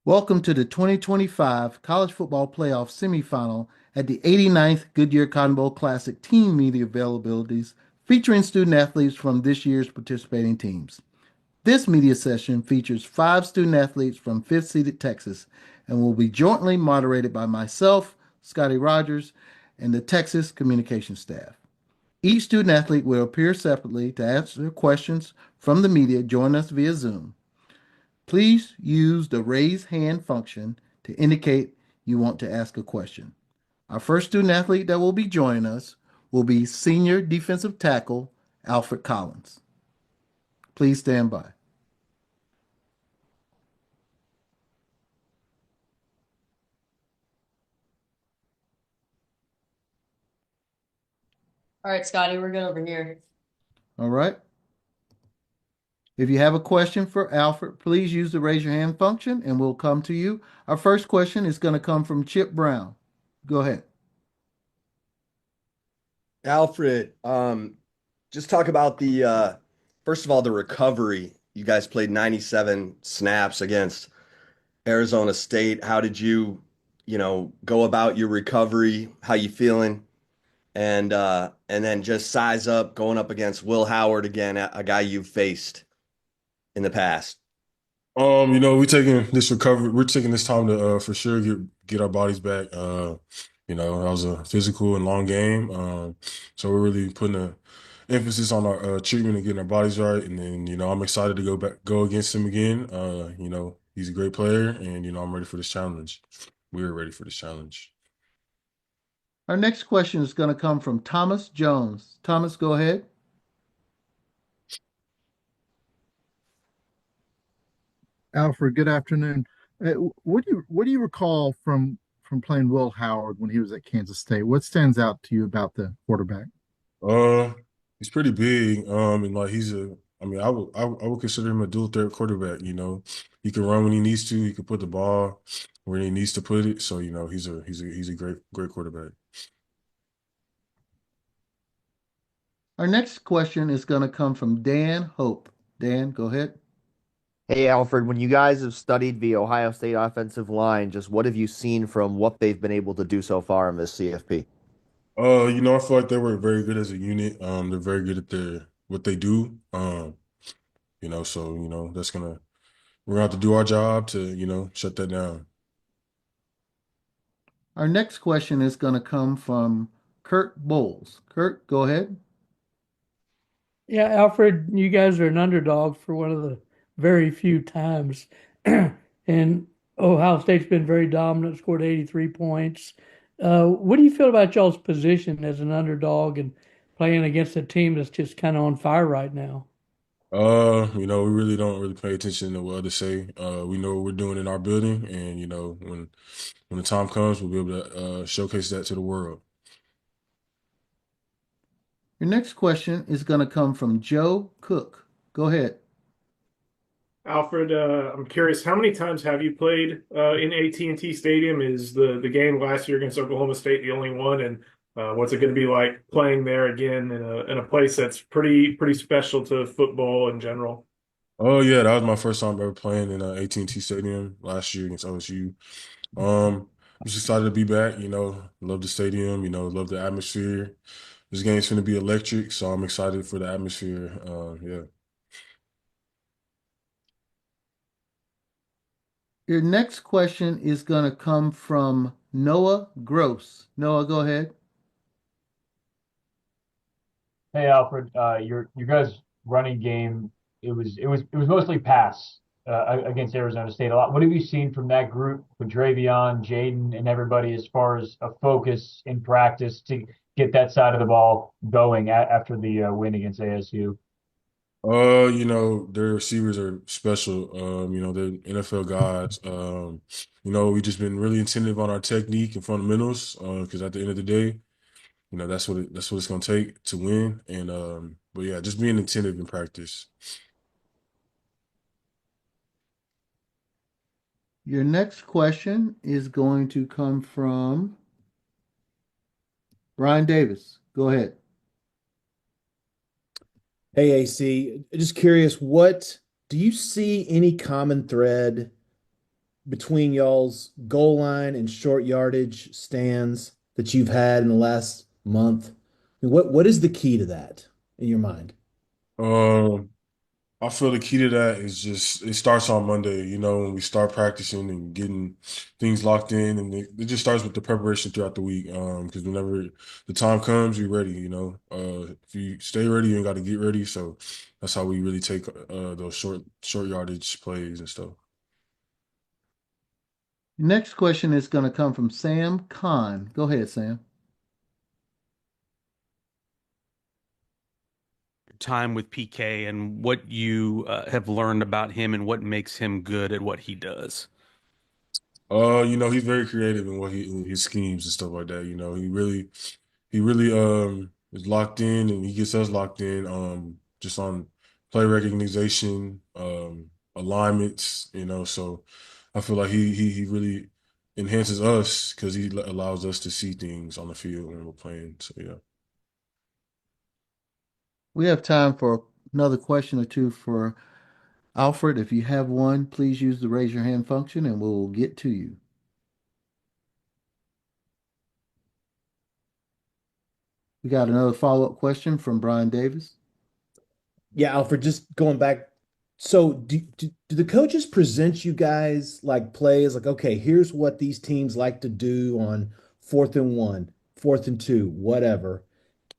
Welcome to the 2025 College Football Playoff Semifinal at the 89th Goodyear Cotton Bowl Classic Team Media Availabilities featuring student athletes from this year's participating teams. This media session features 5 student athletes from 5th-seeded Texas and will be jointly moderated by myself, Scotty Rogers, and the Texas communication staff. Each student athlete will appear separately to answer questions from the media joining us via Zoom. Please use the raise hand function to indicate you want to ask a question. Our first student athlete that will be joining us will be senior defensive tackle Alfred Collins. Please stand by. All right, Scotty, we're good over here. All right. If you have a question for Alfred, please use the raise your hand function and we'll come to you. Our first question is going to come from Chip Brown. Go ahead. Alfred, just talk about the first of all, the recovery. You guys played 97 snaps against Arizona State. How did you go about your recovery? How you feeling? And then just size up going up against Will Howard again, a guy you've faced in the past. We taking this recovery. We're taking this time to for sure get our bodies back. That was a physical and long game. So we're really putting a emphasis on our treatment and getting our bodies right. And then I'm excited to go against him again. He's a great player, and I'm ready for this challenge. We're ready for this challenge. Our next question is going to come from Thomas Jones. Thomas, go ahead. Alfred, good afternoon. What do you recall from playing Will Howard when he was at Kansas State? What stands out to you about the quarterback? Uh, he's pretty big. And like I mean, I would consider him a dual threat quarterback. He can run when he needs to. He can put the ball where he needs to put it. So he's a great quarterback. Our next question is going to come from Dan Hope. Dan, go ahead. Hey, Alfred, when you guys have studied the Ohio State offensive line, just what have you seen from what they've been able to do so far in this CFP? I feel like they were very good as a unit. They're very good at what they do. So we're gonna have to do our job to, shut that down. Our next question is going to come from Kurt Bowles. Kurt, go ahead. Yeah, Alfred, you guys are an underdog for one of the very few times. And Ohio State's been very dominant, scored 83 points. What do you feel about y'all's position as an underdog and playing against a team that's just kind of on fire right now? We really don't really pay attention to what others say. We know what we're doing in our building, and when the time comes, we'll be able to showcase that to the world. Your next question is going to come from Joe Cook. Go ahead. Alfred, I'm curious, how many times have you played in AT&T Stadium? Is the game last year against Oklahoma State the only one? And what's it going to be like playing there again in a place that's pretty special to football in general? Oh yeah, that was my first time ever playing in AT&T Stadium last year against OSU. I'm just excited to be back. Love the stadium. Love the atmosphere. This game's going to be electric, so I'm excited for the atmosphere. Yeah. Your next question is going to come from Noah Gross. Noah, go ahead. Hey Alfred, your guys' running game it was mostly pass against Arizona State a lot. What have you seen from that group with Dravion, Jaden, and everybody as far as a focus in practice to get that side of the ball going after the win against ASU? Their receivers are special. They're NFL guys. We just been really attentive on our technique and fundamentals. Because at the end of the day, that's what it's gonna take to win. And but yeah, just being attentive in practice. Your next question is going to come from Brian Davis. Go ahead. Hey, AC, just curious, what do you see any common thread between y'all's goal line and short yardage stands that you've had in the last month? I mean, what is the key to that in your mind? Um, I feel the key to that is just it starts on Monday, when we start practicing and getting things locked in, and it just starts with the preparation throughout the week. Because whenever the time comes, you're ready. If you stay ready, you ain't got to get ready. So that's how we really take those short yardage plays and stuff. Next question is going to come from Sam Khan. Go ahead, Sam. Time with PK and what you have learned about him and what makes him good at what he does. He's very creative in in his schemes and stuff like that. He really is locked in and he gets us locked in just on play recognition, alignments, so I feel like he really enhances us because he allows us to see things on the field when we're playing. So yeah. We have time for another question or two for Alfred. If you have one, please use the raise your hand function and we'll get to you. We got another follow-up question from Brian Davis. Yeah, Alfred, just going back. So do the coaches present you guys like plays like, okay, here's what these teams like to do on 4th and 1, 4th and 2, whatever.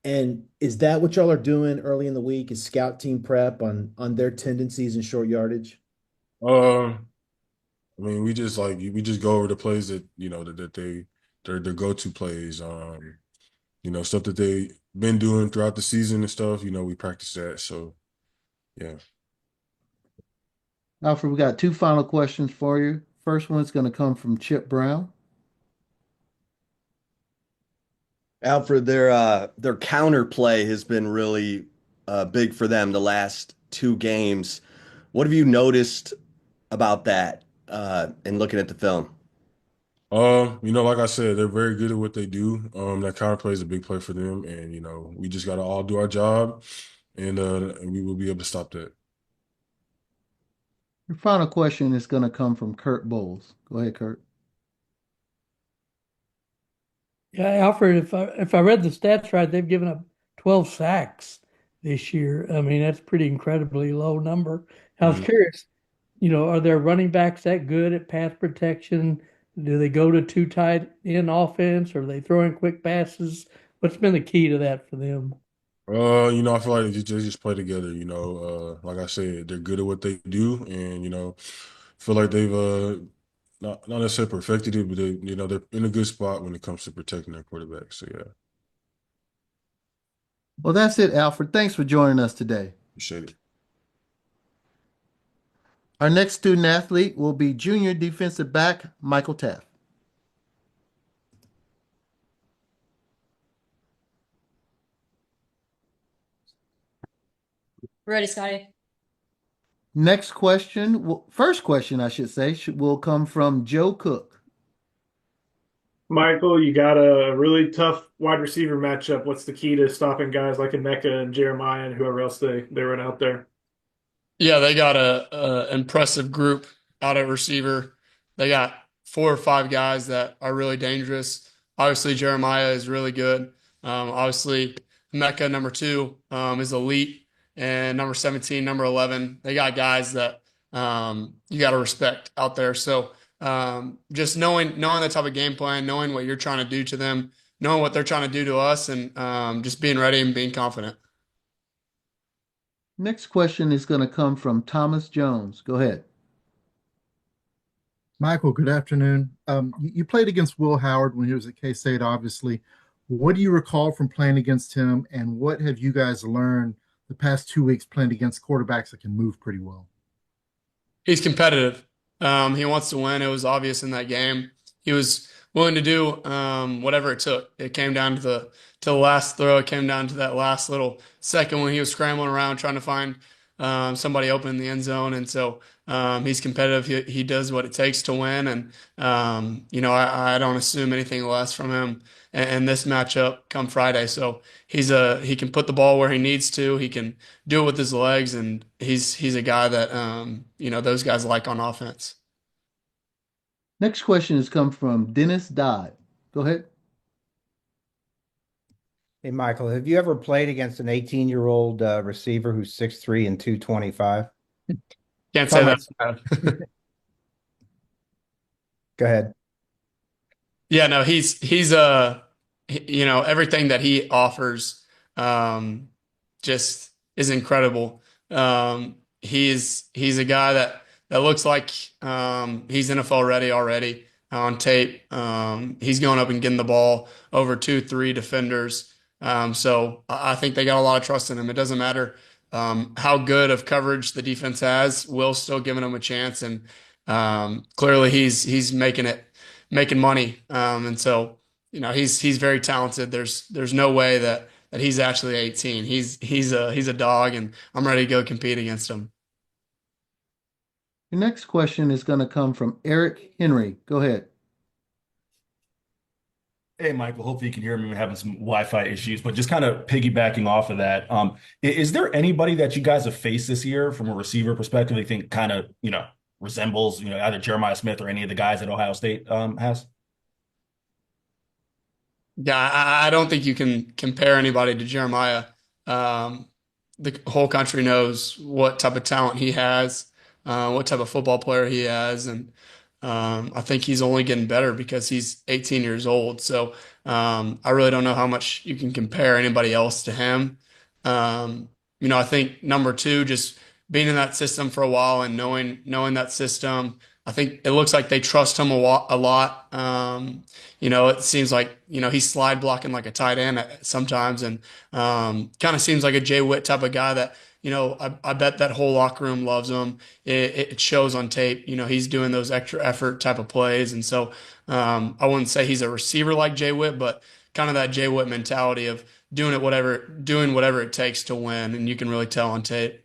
And is that what y'all are doing early in the week? Is scout team prep on their tendencies and short yardage? Uh, I mean, we just go over the plays that they're their go-to plays. Stuff that they been doing throughout the season and stuff. We practice that. So yeah. Alfred, we got two final questions for you. First one's going to come from Chip Brown. Alfred, their counter play has been really big for them the last two games. What have you noticed about that in looking at the film? Like I said, they're very good at what they do. That counter play is a big play for them, and we just got to all do our job, and we will be able to stop that. Your final question is going to come from Kurt Bowles. Go ahead, Kurt. Yeah, Alfred, if I read the stats right, they've given up 12 sacks this year. I mean, that's pretty incredibly low number. I was Mhm. curious, are their running backs that good at pass protection? Do they go to too tight in offense? Or are they throwing quick passes? What's been the key to that for them? I feel like they just play together. Like I said, they're good at what they do, and feel like they've not necessarily perfected it, but they're in a good spot when it comes to protecting their quarterback. So yeah, Well, that's it, Alfred. Thanks for joining us today. appreciate it. Our next student athlete will be junior defensive back Michael Taaffe. Ready, Scotty? Next question, first question, I should say, will come from Joe Cook. Michael, you got a really tough wide receiver matchup. What's the key to stopping guys like Emeka and Jeremiah and whoever else they run out there? Yeah, they got a impressive group out at receiver. They got 4 or 5 guys that are really dangerous. Obviously, Jeremiah is really good. Obviously, Mecca number 2 is elite, and number 17, number 11. They got guys that you got to respect out there. So just knowing the type of game plan, knowing what you're trying to do to them, knowing what they're trying to do to us, and just being ready and being confident. Next question is going to come from Thomas Jones. Go ahead. Michael, good afternoon. You played against Will Howard when he was at K-State, obviously. What do you recall from playing against him, and what have you guys learned the past 2 weeks playing against quarterbacks that can move pretty well? He's competitive. He wants to win. It was obvious in that game. He was willing to do whatever it took. It came down to the last throw. It came down to that last little second when he was scrambling around trying to find somebody open in the end zone. And so he's competitive. He does what it takes to win. And I don't assume anything less from him in this matchup come Friday. So he can put the ball where he needs to. He can do it with his legs, and he's a guy that those guys like on offense. Next question has come from Dennis Dodd. Go ahead. Hey, Michael, have you ever played against an 18-year-old receiver who's 6'3" and 225? Can't say that. Go ahead. Yeah, no, you know, everything that he offers just is incredible. He's a guy that looks like he's NFL ready already on tape. He's going up and getting the ball over 2, 3 defenders. So I think they got a lot of trust in him. It doesn't matter how good of coverage the defense has. Will's still giving him a chance, and clearly he's making money. And so, you know, he's very talented. There's no way that he's actually 18. He's a dog, and I'm ready to go compete against him. Your next question is going to come from Eric Henry. Go ahead. Hey, Michael, hopefully you can hear me. We're having some Wi-Fi issues, but just kind of piggybacking off of that, is there anybody that you guys have faced this year from a receiver perspective that you think kind of, you know, resembles, you know, either Jeremiah Smith or any of the guys that Ohio State has? Yeah, I don't think you can compare anybody to Jeremiah. The whole country knows what type of talent he has, what type of football player he has, and I think he's only getting better because he's 18 years old. So I really don't know how much you can compare anybody else to him. You know, I think number two, just being in that system for a while and knowing that system, I think it looks like they trust him a lot. You know, it seems like, you know, he's slide blocking like a tight end sometimes, and kind of seems like a Jay Witt type of guy that, you know, I bet that whole locker room loves him. It shows on tape. You know, he's doing those extra effort type of plays. And so I wouldn't say he's a receiver like Jay Witt, but kind of that Jay Witt mentality of doing whatever it takes to win. And you can really tell on tape.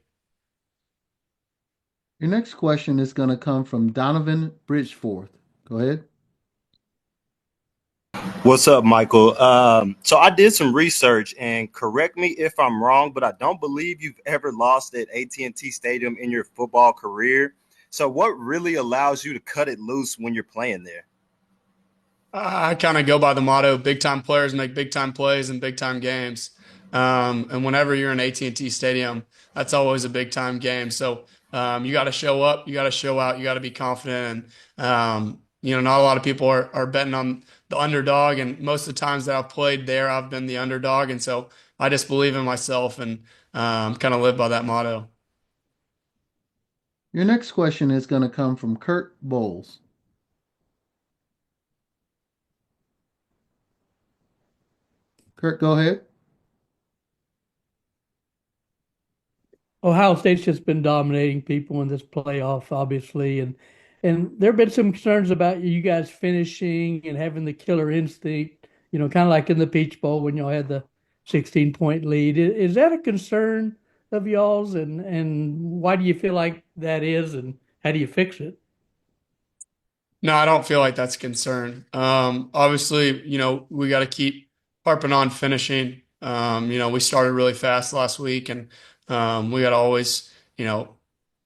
Your next question is going to come from Donovan Bridgeforth. Go ahead. What's up, Michael? So I did some research, and correct me if I'm wrong, but I don't believe you've ever lost at AT&T Stadium in your football career. So what really allows you to cut it loose when you're playing there? I kind of go by the motto: big time players make big time plays in big time games. And whenever you're in AT&T Stadium, that's always a big time game. So you got to show up, you got to show out, you got to be confident. And you know, not a lot of people are betting on the underdog. And most of the times that I've played there, I've been the underdog. And so I just believe in myself and kind of live by that motto. Your next question is going to come from Kurt Bowles. Kurt, go ahead. Ohio State's just been dominating people in this playoff, obviously, and there have been some concerns about you guys finishing and having the killer instinct, you know, kind of like in the Peach Bowl when y'all had the 16-point lead. Is that a concern of y'all's, and why do you feel like that is, and how do you fix it? No, I don't feel like that's a concern. Obviously, you know, we got to keep harping on finishing. You know, we started really fast last week, and we got to always, you know,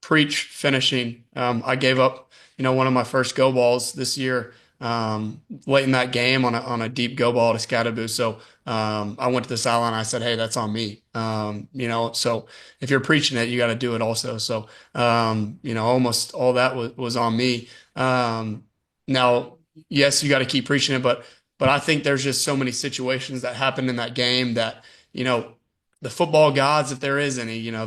preach finishing. I gave up, you know, one of my first go balls this year late in that game on a deep go ball to Scatterboo. So I went to the sideline. I said, "Hey, that's on me." You know, so if you're preaching it, you got to do it also. So you know, almost all that was on me. Now, yes, you got to keep preaching it, but I think there's just so many situations that happened in that game that, you know, the football gods, if there is any, you know,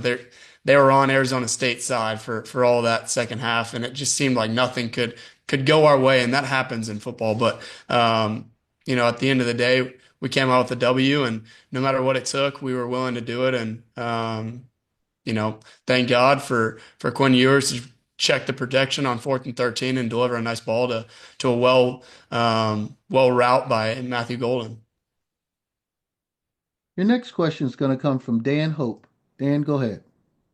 they were on Arizona State side for all that second half, and it just seemed like nothing could go our way, and that happens in football. But you know, at the end of the day, we came out with a W, and no matter what it took, we were willing to do it. And you know, thank God for Quinn Ewers to check the protection on 4th and 13 and deliver a nice ball to a well route by Matthew Golden. Your next question is going to come from Dan Hope. Dan, go ahead.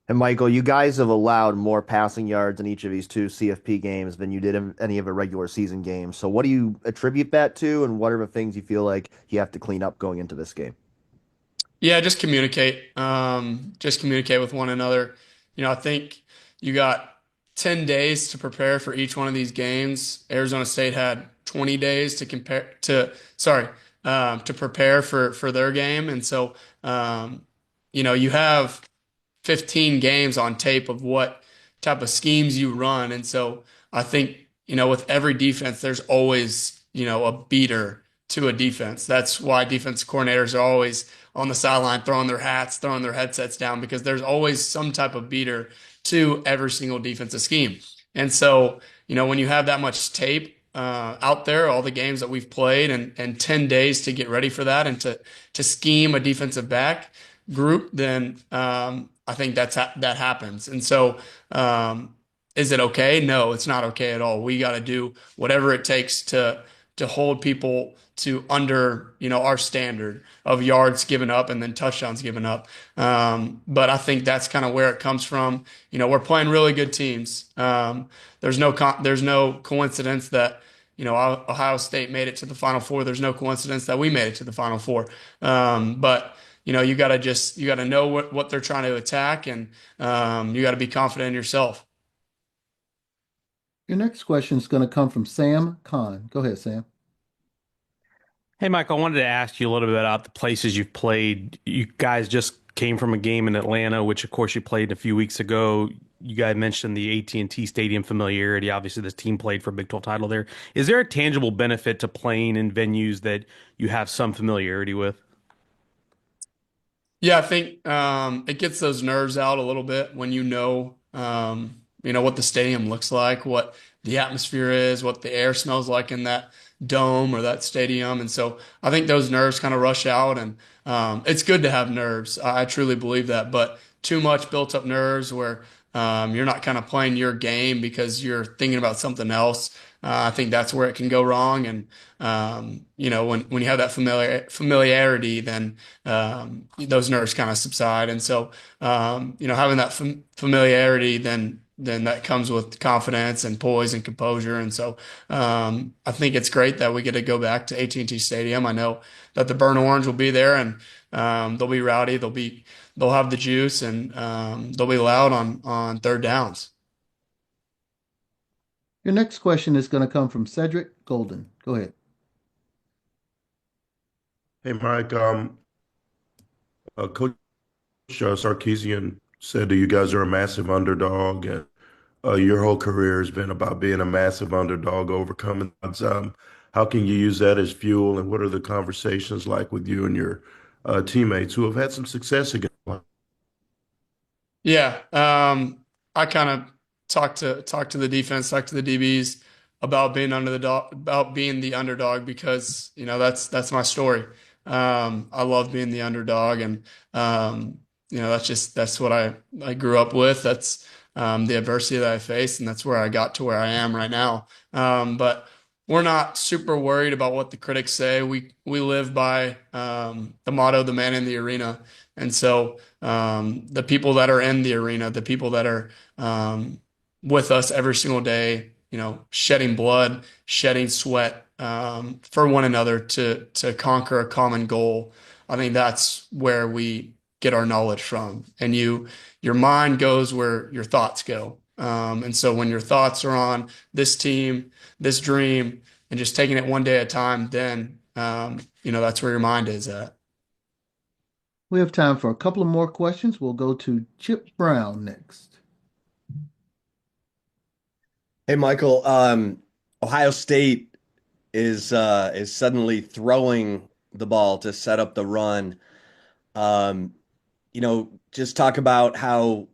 And Michael, you guys have allowed more passing yards in each of these two CFP games than you did in any of the regular season games. So what do you attribute that to, and what are the things you feel like you have to clean up going into this game? Yeah, just communicate. Just communicate with one another. You know, I think you got 10 days to prepare for each one of these games. Arizona State had 20 days to prepare for their game. And so, you have 15 games on tape of what type of schemes you run. And so I think, with every defense, there's always, a beater to a defense. That's why defense coordinators are always on the sideline throwing their hats, throwing their headsets down, because there's always some type of beater to every single defensive scheme. And so, when you have that much tape out there, all the games that we've played, and 10 days to get ready for that and to scheme a defensive back group, then I think that happens. And so, is it okay? No, it's not okay at all. We got to do whatever it takes to hold people to under, our standard of yards given up and then touchdowns given up. But I think that's kind of where it comes from. We're playing really good teams. There's no coincidence that, Ohio State made it to the Final Four. There's no coincidence that we made it to the Final Four. But you got to know what they're trying to attack, and you got to be confident in yourself. Your next question is going to come from Sam Khan. Go ahead, Sam. Hey, Mike, I wanted to ask you a little bit about the places you've played. You guys just came from a game in Atlanta, which of course you played a few weeks ago. You guys mentioned the AT&T Stadium familiarity. Obviously, this team played for a Big 12 title there. Is there a tangible benefit to playing in venues that you have some familiarity with? Yeah, I think it gets those nerves out a little bit when what the stadium looks like, what the atmosphere is, what the air smells like in that dome or that stadium. And so I think those nerves kind of rush out, and it's good to have nerves. I truly believe that, but too much built up nerves where you're not kind of playing your game because you're thinking about something else. I think that's where it can go wrong. And, when you have that familiarity, then those nerves kind of subside. And so, having that familiarity, then that comes with confidence and poise and composure. And so I think it's great that we get to go back to AT&T Stadium. I know that the Burn Orange will be there, and they'll be rowdy. They'll have the juice, and they'll be loud on third downs. Your next question is going to come from Cedric Golden. Go ahead. Hey, Mike. Coach Sarkisian said that you guys are a massive underdog, and your whole career has been about being a massive underdog, overcoming odds. How can you use that as fuel, and what are the conversations like with you and your teammates who have had some success against? Yeah, I kind of talk to the defense, talk to the DBs about being the underdog, because that's my story. I love being the underdog, and that's what I grew up with. That's the adversity that I faced, and that's where I got to where I am right now. But we're not super worried about what the critics say. We live by the motto, "The man in the arena." And so the people that are in the arena, the people that are with us every single day, shedding blood, shedding sweat for one another to conquer a common goal. I think that's where we get our knowledge from. And your mind goes where your thoughts go. And so when your thoughts are on this team, this dream, and just taking it one day at a time, then that's where your mind is at. We have time for a couple of more questions. We'll go to Chip Brown next. Hey, Michael. Ohio State is suddenly throwing the ball to set up the run. Just talk about how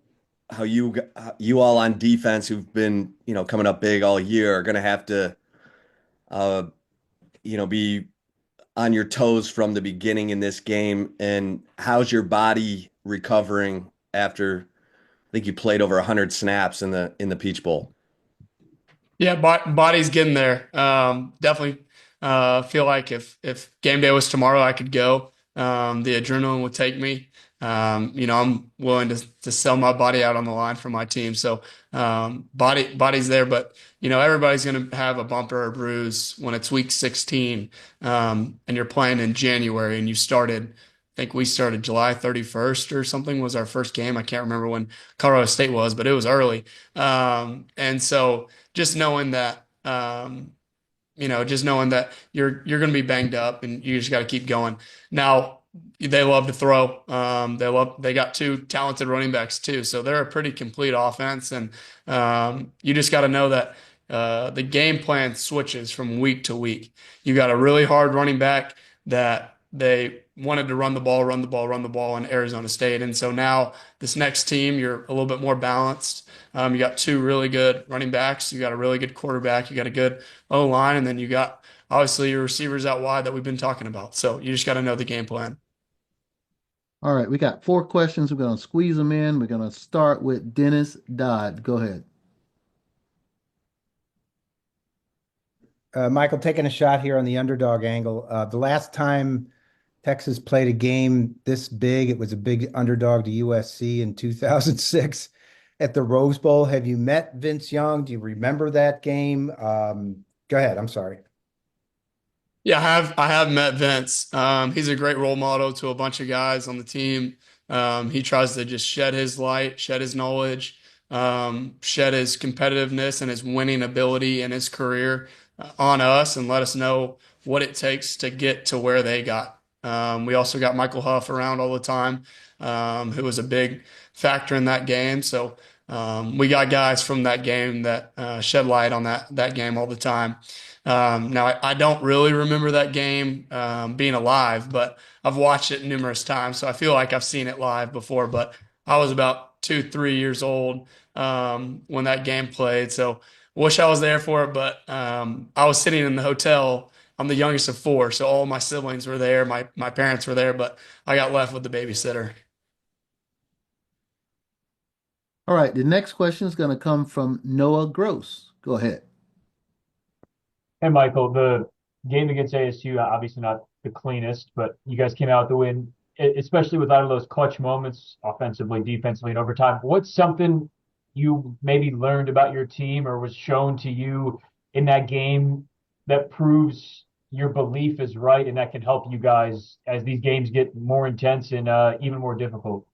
you all on defense, who've been coming up big all year, are going to have to be on your toes from the beginning in this game. And how's your body recovering after, I think you played over 100 snaps in the Peach Bowl? Yeah, body's getting there. Definitely feel like if game day was tomorrow, I could go. The adrenaline would take me. I'm willing to sell my body out on the line for my team. So body's there, but everybody's going to have a bump or a bruise when it's week 16, and you're playing in January, and you started think we started July 31st or something was our first game. I can't remember when Colorado State was, but it was early. And so just knowing that, just knowing that you're going to be banged up and you just got to keep going. Now they love to throw. They got two talented running backs too, so they're a pretty complete offense. And you just got to know that the game plan switches from week to week. You got a really hard running back that they wanted to run the ball, run the ball, run the ball in Arizona State, and so now this next team you're a little bit more balanced. You got two really good running backs. You got a really good quarterback. You got a good O line, and then you got obviously your receivers out wide that we've been talking about. So you just got to know the game plan. All right, we got 4 questions. We're going to squeeze them in. We're going to start with Dennis Dodd. Go ahead. Michael, taking a shot here on the underdog angle. The last time Texas played a game this big, it was a big underdog to USC in 2006 at the Rose Bowl. Have you met Vince Young? Do you remember that game? Go ahead. I'm sorry. Yeah, I have met Vince. He's a great role model to a bunch of guys on the team. He tries to just shed his light, shed his knowledge, shed his competitiveness and his winning ability in his career on us and let us know what it takes to get to where they got. We also got Michael Huff around all the time, who was a big factor in that game. So we got guys from that game that shed light on that game all the time. Now, I don't really remember that game being alive, but I've watched it numerous times, so I feel like I've seen it live before. But I was about 2, 3 years old when that game played, so wish I was there for it. But I was sitting in the hotel. I'm the youngest of 4, so all my siblings were there. My parents were there, but I got left with the babysitter. All right, the next question is going to come from Noah Gross. Go ahead. Hey, Michael, the game against ASU, obviously not the cleanest, but you guys came out with the win, especially with all of those clutch moments, offensively, defensively, and overtime. What's something you maybe learned about your team or was shown to you in that game that proves your belief is right and that can help you guys as these games get more intense and even more difficult?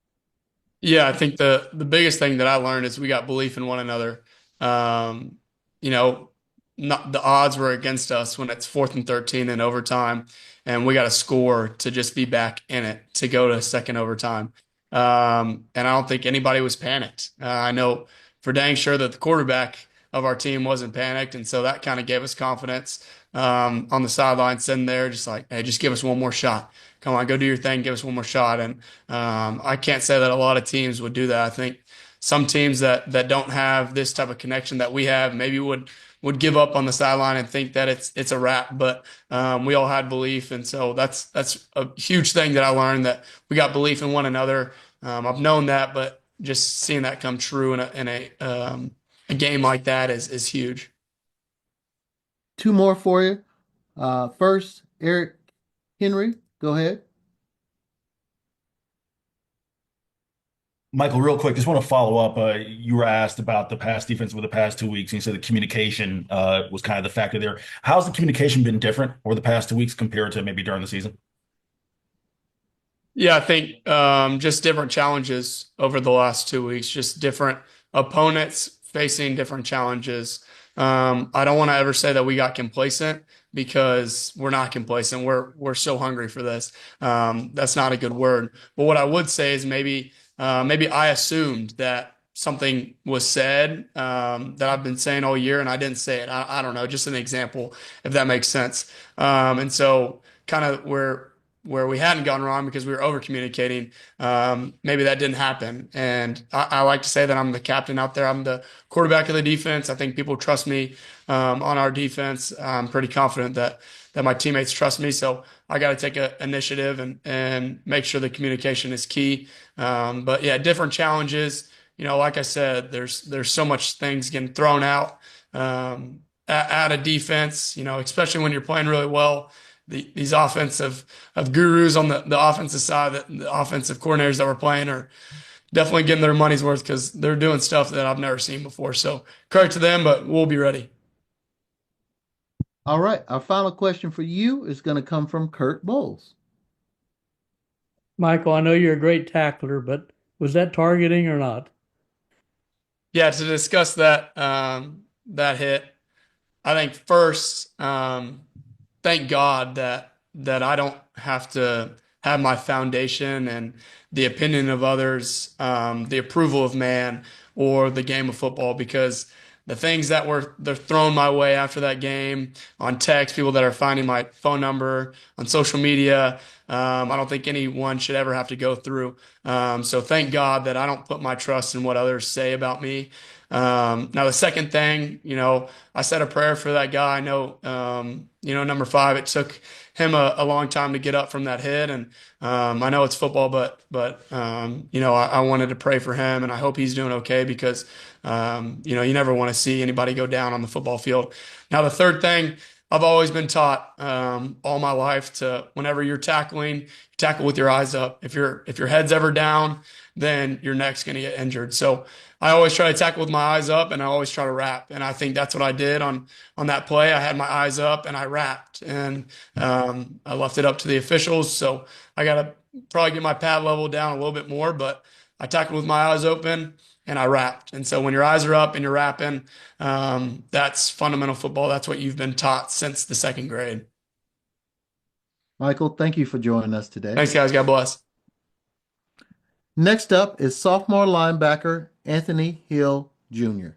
Yeah, I think the biggest thing that I learned is we got belief in one another. Um, you know, not the odds were against us when it's 4th and 13 in overtime, and we got to score to just be back in it to go to second overtime. And I don't think anybody was panicked. I know for dang sure that the quarterback of our team wasn't panicked, and so that kind of gave us confidence on the sideline, sitting there, just like, hey, just give us one more shot. Come on, go do your thing, give us one more shot. And I can't say that a lot of teams would do that. I think some teams that don't have this type of connection that we have maybe would give up on the sideline and think that it's a wrap. But we all had belief, and so that's a huge thing that I learned, that we got belief in one another. I've known that, but just seeing that come true in a game like that is huge. 2 more for you. First, Eric Henry. Go ahead. Michael, real quick, just want to follow up. You were asked about the pass defense over the past 2 weeks, and you said the communication was kind of the factor there. How's the communication been different over the past 2 weeks compared to maybe during the season? Yeah, I think just different challenges over the last 2 weeks, just different opponents facing different challenges. I don't want to ever say that we got complacent, because we're not complacent. We're so hungry for this. That's not a good word. But what I would say is maybe I assumed that something was said that I've been saying all year and I didn't say it. I don't know, just an example, if that makes sense. And so kind of where we hadn't gone wrong because we were over communicating, maybe that didn't happen. And I like to say that I'm the captain out there. I'm the quarterback of the defense. I think people trust me on our defense. I'm pretty confident that my teammates trust me. So I got to take an initiative and make sure the communication is key. But yeah, different challenges. You know, like I said, there's so much things getting thrown out at a defense, you know, especially when you're playing really well. These offensive gurus on the offensive side, the offensive coordinators that we're playing are definitely getting their money's worth, because they're doing stuff that I've never seen before. So credit to them, but we'll be ready. All right, our final question for you is going to come from Kurt Bowles. Michael, I know you're a great tackler, but was that targeting or not? Yeah, to discuss that that hit, I think first, thank God that I don't have to have my foundation and the opinion of others, the approval of man, or the game of football, because the things that they're thrown my way after that game on text, people that are finding my phone number on social media, I don't think anyone should ever have to go through. So thank God that I don't put my trust in what others say about me. Now the second thing, I said a prayer for that guy. I know, number 5, it took him a long time to get up from that hit. And I know it's football, but I wanted to pray for him, and I hope he's doing okay, because, you never want to see anybody go down on the football field. Now, the third thing, I've always been taught all my life to, whenever you're tackling, tackle with your eyes up. If your head's ever down, then your neck's going to get injured. So I always try to tackle with my eyes up, and I always try to wrap. And I think that's what I did on that play. I had my eyes up and I wrapped, and I left it up to the officials. So I got to probably get my pad level down a little bit more, but I tackled with my eyes open and I wrapped. And so when your eyes are up and you're wrapping, that's fundamental football. That's what you've been taught since the second grade. Michael, thank you for joining us today. Thanks, guys. God bless. Next up is sophomore linebacker Anthony Hill Jr.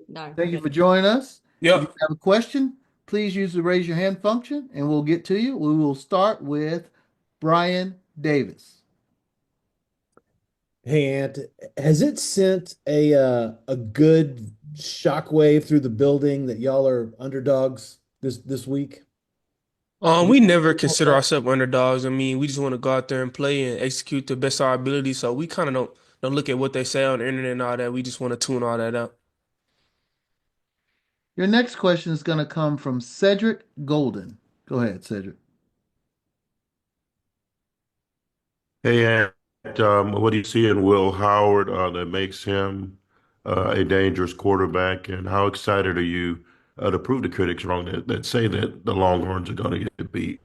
No. Thank you for joining us. Yep. If you have a question, please use the raise your hand function and we'll get to you. We will start with Brian Davis. Hey, Ant, has it sent a good shockwave through the building that y'all are underdogs this week? We never consider ourselves underdogs. I mean, we just want to go out there and play and execute the best of our ability. So we kind of don't look at what they say on the internet and all that. We just want to tune all that out. Your next question is going to come from Cedric Golden. Go ahead, Cedric. Hey, Ant, what do you see in Will Howard that makes him a dangerous quarterback? And how excited are you to prove the critics wrong that say that the Longhorns are going to get beat?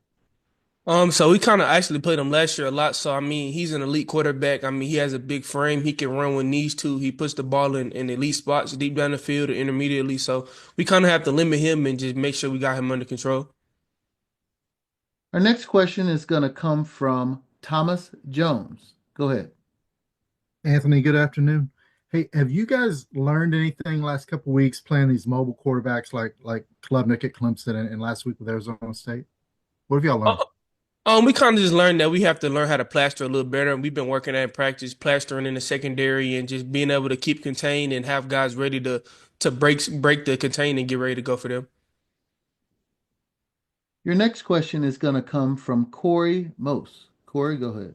So we kind of actually played him last year a lot. So I mean, he's an elite quarterback. I mean, he has a big frame. He can run with knees too. He puts the ball in elite spots, deep down the field, or intermediately. So we kind of have to limit him and just make sure we got him under control. Our next question is going to come from Thomas Jones. Go ahead. Anthony, good afternoon. Hey, have you guys learned anything last couple of weeks playing these mobile quarterbacks like Klubnik at Clemson and last week with Arizona State? What have y'all learned? We kind of just learned that we have to learn how to plaster a little better. We've been working at practice, plastering in the secondary, and just being able to keep contained and have guys ready to break the contain and get ready to go for them. Your next question is going to come from Corey Mose. Corey, go ahead.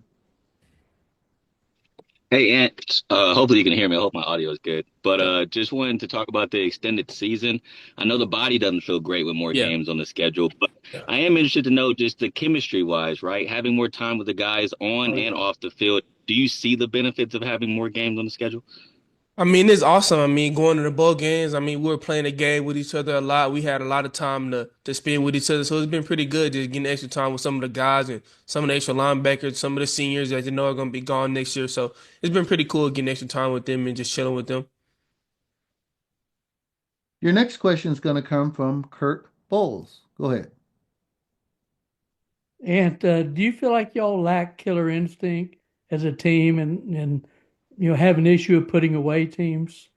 Hey, Ant. Hopefully you can hear me. I hope my audio is good. But just wanted to talk about the extended season. I know the body doesn't feel great with more games on the schedule, but I am interested to know just the chemistry wise, right? Having more time with the guys on and off the field. Do you see the benefits of having more games on the schedule? I mean, it's awesome. I mean, going to the bowl games, I mean, we were playing a game with each other a lot. We had a lot of time to spend with each other. So it's been pretty good just getting extra time with some of the guys and some of the extra linebackers, some of the seniors that you know are going to be gone next year. So it's been pretty cool getting extra time with them and just chilling with them. Your next question is going to come from Kirk Bowles. Go ahead. And do you feel like y'all lack killer instinct as a team and have an issue of putting away teams?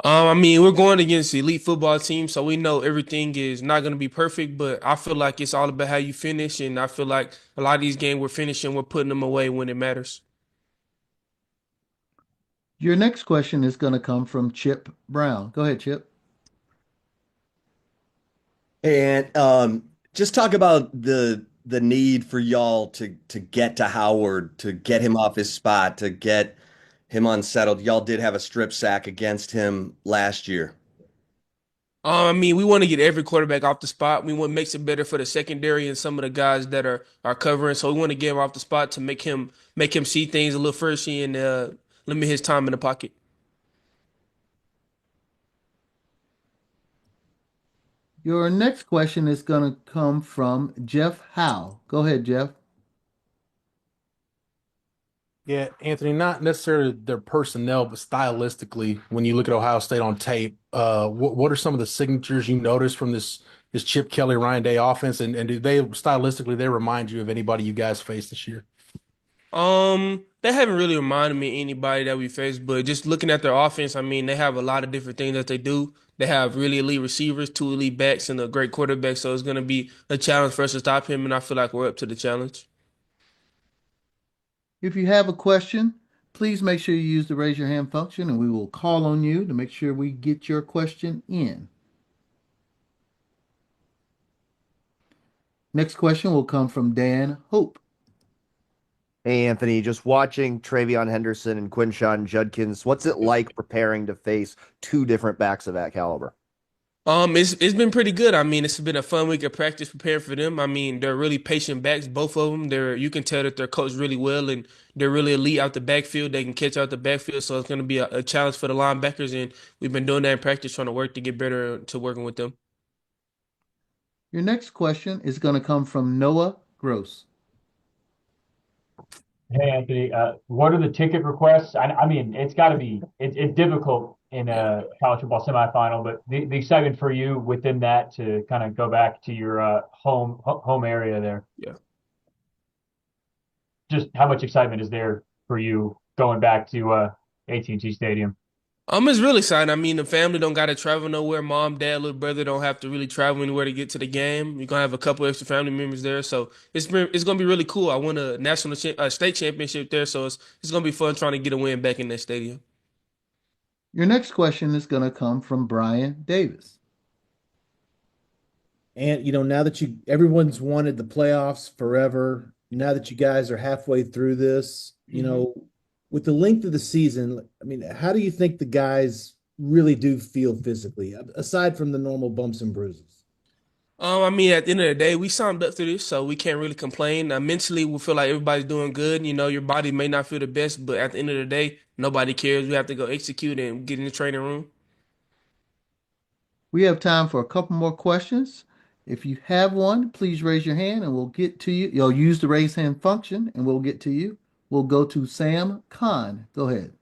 I mean, we're going against elite football teams, so we know everything is not going to be perfect, but I feel like it's all about how you finish, and I feel like a lot of these games we're finishing, we're putting them away when it matters. Your next question is going to come from Chip Brown. Go ahead, Chip. Hey, Ant, just talk about the need for y'all to get to Howard, to get him off his spot, to get him unsettled. Y'all did have a strip sack against him last year. I mean, we want to get every quarterback off the spot. We want to make it better for the secondary and some of the guys that are covering. So we want to get him off the spot to make him see things a little freshy and limit his time in the pocket. Your next question is going to come from Jeff Howe. Go ahead, Jeff. Yeah, Anthony, not necessarily their personnel, but stylistically, when you look at Ohio State on tape, what are some of the signatures you notice from this Chip Kelly, Ryan Day offense, and do they stylistically they remind you of anybody you guys faced this year? They haven't really reminded me of anybody that we faced, but just looking at their offense, I mean, they have a lot of different things that they do. They have really elite receivers, two elite backs, and a great quarterback. So it's going to be a challenge for us to stop him, and I feel like we're up to the challenge. If you have a question, please make sure you use the raise your hand function and we will call on you to make sure we get your question in. Next question will come from Dan Hope. Hey, Anthony, just watching Travion Henderson and Quinshon Judkins, what's it like preparing to face two different backs of that caliber? It's been pretty good. I mean, it's been a fun week of practice preparing for them. I mean, they're really patient backs, both of them. You can tell that they're coached really well and they're really elite out the backfield. They can catch out the backfield, so it's going to be a challenge for the linebackers. And we've been doing that in practice, trying to work to get better to working with them. Your next question is going to come from Noah Gross. Hey, Anthony, what are the ticket requests? I mean, it's got to be it's difficult in a college football semifinal, but the excitement for you within that to kind of go back to your home area there. Yeah. Just how much excitement is there for you going back to AT&T Stadium? It's really exciting. I mean, the family don't got to travel nowhere. Mom, dad, little brother don't have to really travel anywhere to get to the game. You're gonna have a couple extra family members there, so it's gonna be really cool. I won a state championship there, so it's gonna be fun trying to get a win back in that stadium. Your next question is going to come from Brian Davis. And now that everyone's wanted the playoffs forever, now that you guys are halfway through this, with the length of the season, I mean, how do you think the guys really do feel physically, aside from the normal bumps and bruises? I mean, at the end of the day, we signed up to this, so we can't really complain. Mentally, we feel like everybody's doing good. Your body may not feel the best, but at the end of the day, nobody cares. We have to go execute and get in the training room. We have time for a couple more questions. If you have one, please raise your hand and we'll get to you. You'll use the raise hand function and we'll get to you. We'll go to Sam Khan. Go ahead.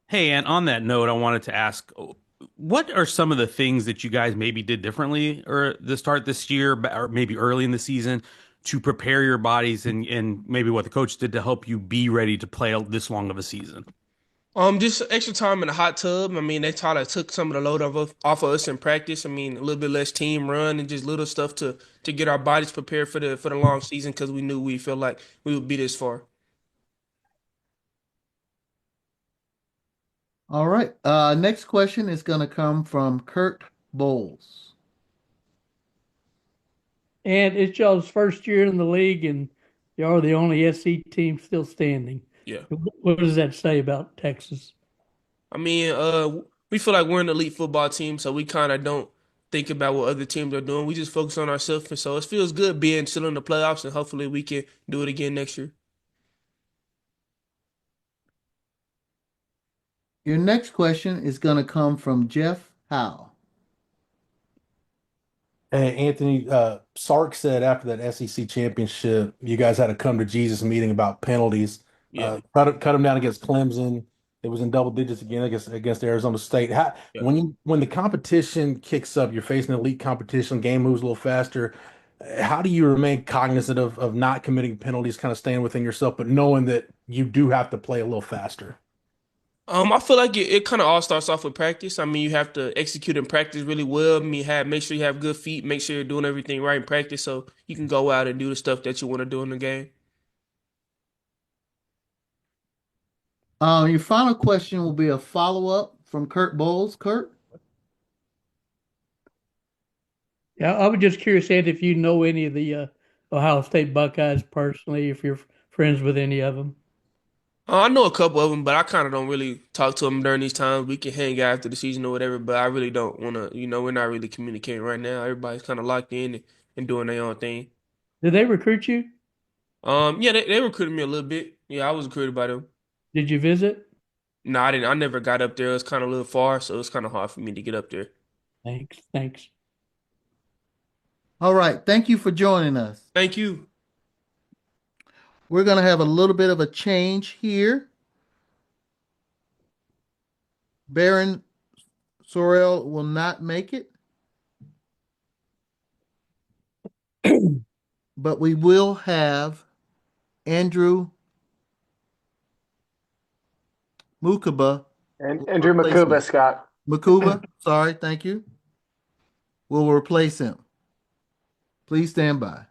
Hey, and on that note, I wanted to ask, what are some of the things that you guys maybe did differently or the start this year, or maybe early in the season, to prepare your bodies and maybe what the coach did to help you be ready to play this long of a season? Just extra time in the hot tub. I mean, they took some of the load off of us in practice. I mean, a little bit less team run and just little stuff to get our bodies prepared for the long season because we knew we felt like we would be this far. All right. Next question is going to come from Kurt Bowles. And it's y'all's first year in the league, and y'all are the only SC team still standing. Yeah. What does that say about Texas? I mean, we feel like we're an elite football team, so we kind of don't think about what other teams are doing. We just focus on ourselves, and so it feels good being still in the playoffs, and hopefully we can do it again next year. Your next question is going to come from Jeff Howe. Hey, Anthony, Sark said after that SEC championship, you guys had a come to Jesus meeting about penalties. Yeah. Cut them down against Clemson. It was in double digits again against Arizona State. Yeah. When the competition kicks up, you're facing elite competition, game moves a little faster. How do you remain cognizant of not committing penalties, kind of staying within yourself, but knowing that you do have to play a little faster? I feel like it kind of all starts off with practice. I mean, you have to execute in practice really well. I mean, make sure you have good feet, make sure you're doing everything right in practice so you can go out and do the stuff that you want to do in the game. Your final question will be a follow-up from Kurt Bowles. Kurt? Yeah, I was just curious, Ed, if you know any of the Ohio State Buckeyes personally, if you're friends with any of them. I know a couple of them, but I kind of don't really talk to them during these times. We can hang out after the season or whatever, but I really don't want to, we're not really communicating right now. Everybody's kind of locked in and doing their own thing. Did they recruit you? Yeah, they recruited me a little bit. Yeah, I was recruited by them. Did you visit? No, I didn't. I never got up there. It was kind of a little far, so it was kind of hard for me to get up there. Thanks. All right. Thank you for joining us. Thank you. We're going to have a little bit of a change here. Barron Sorrell will not make it, but we will have Andrew Mukuba. And Andrew Mukuba, Scott. Mukuba, sorry, thank you. Will replace him. Please stand by.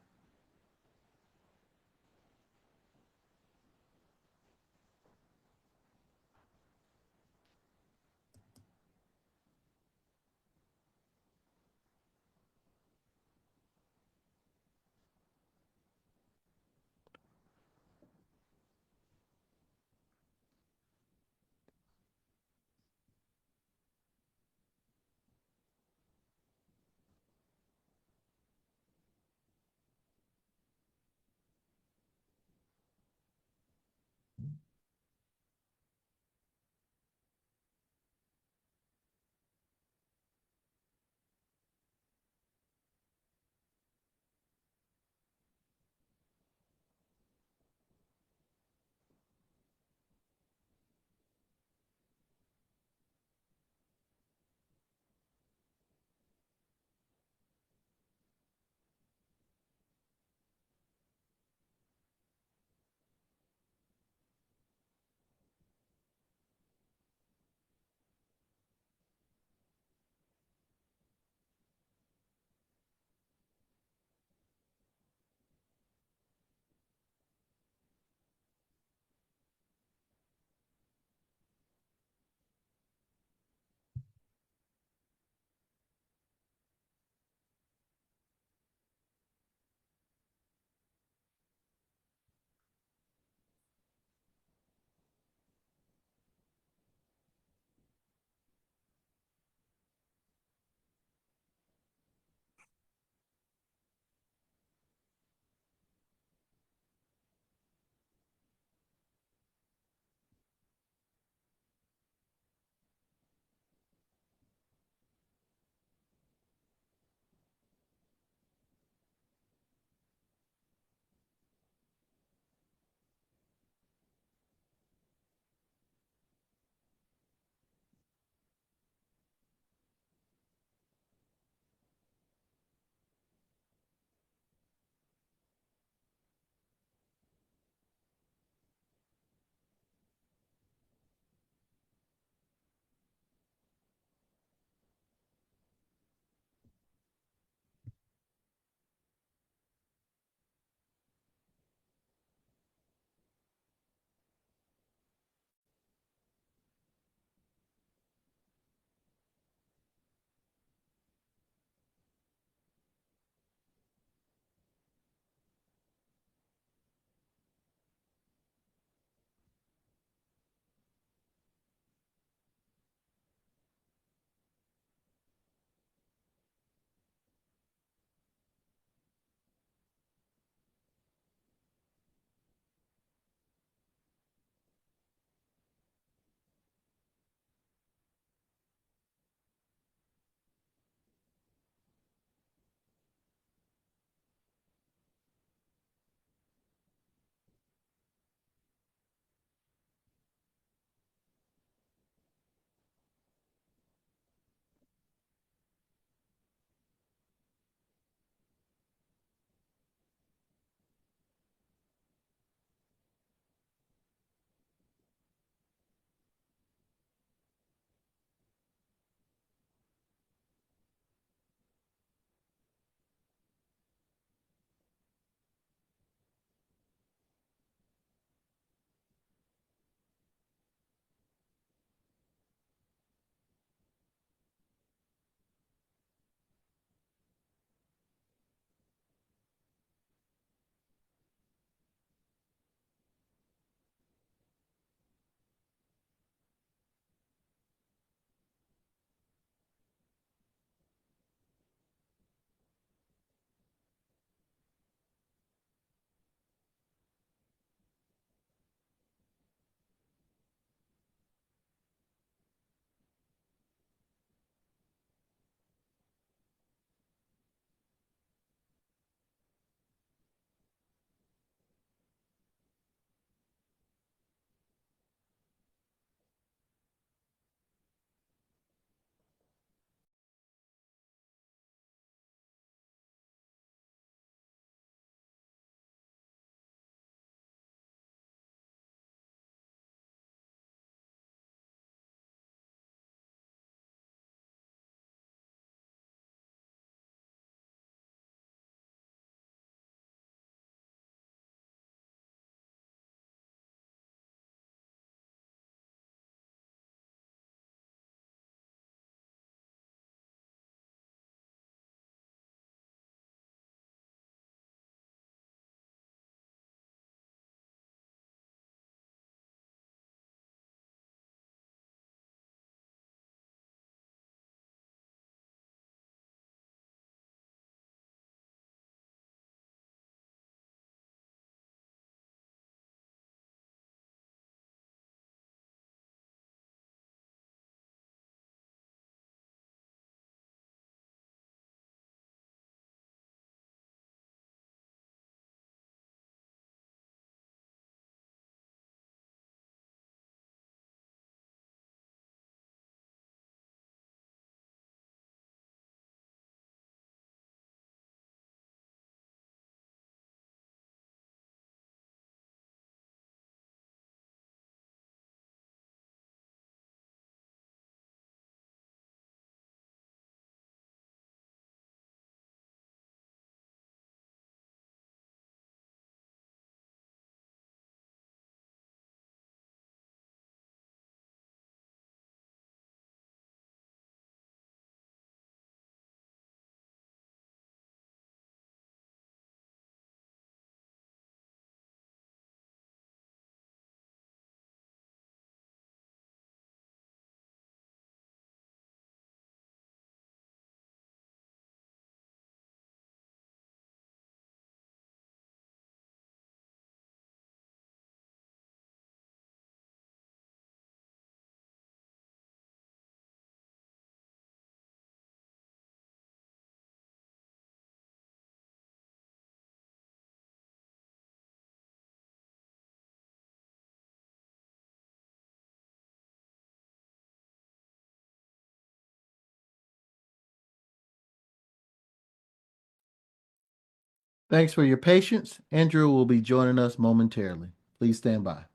Thanks for your patience. Andrew will be joining us momentarily. Please stand by.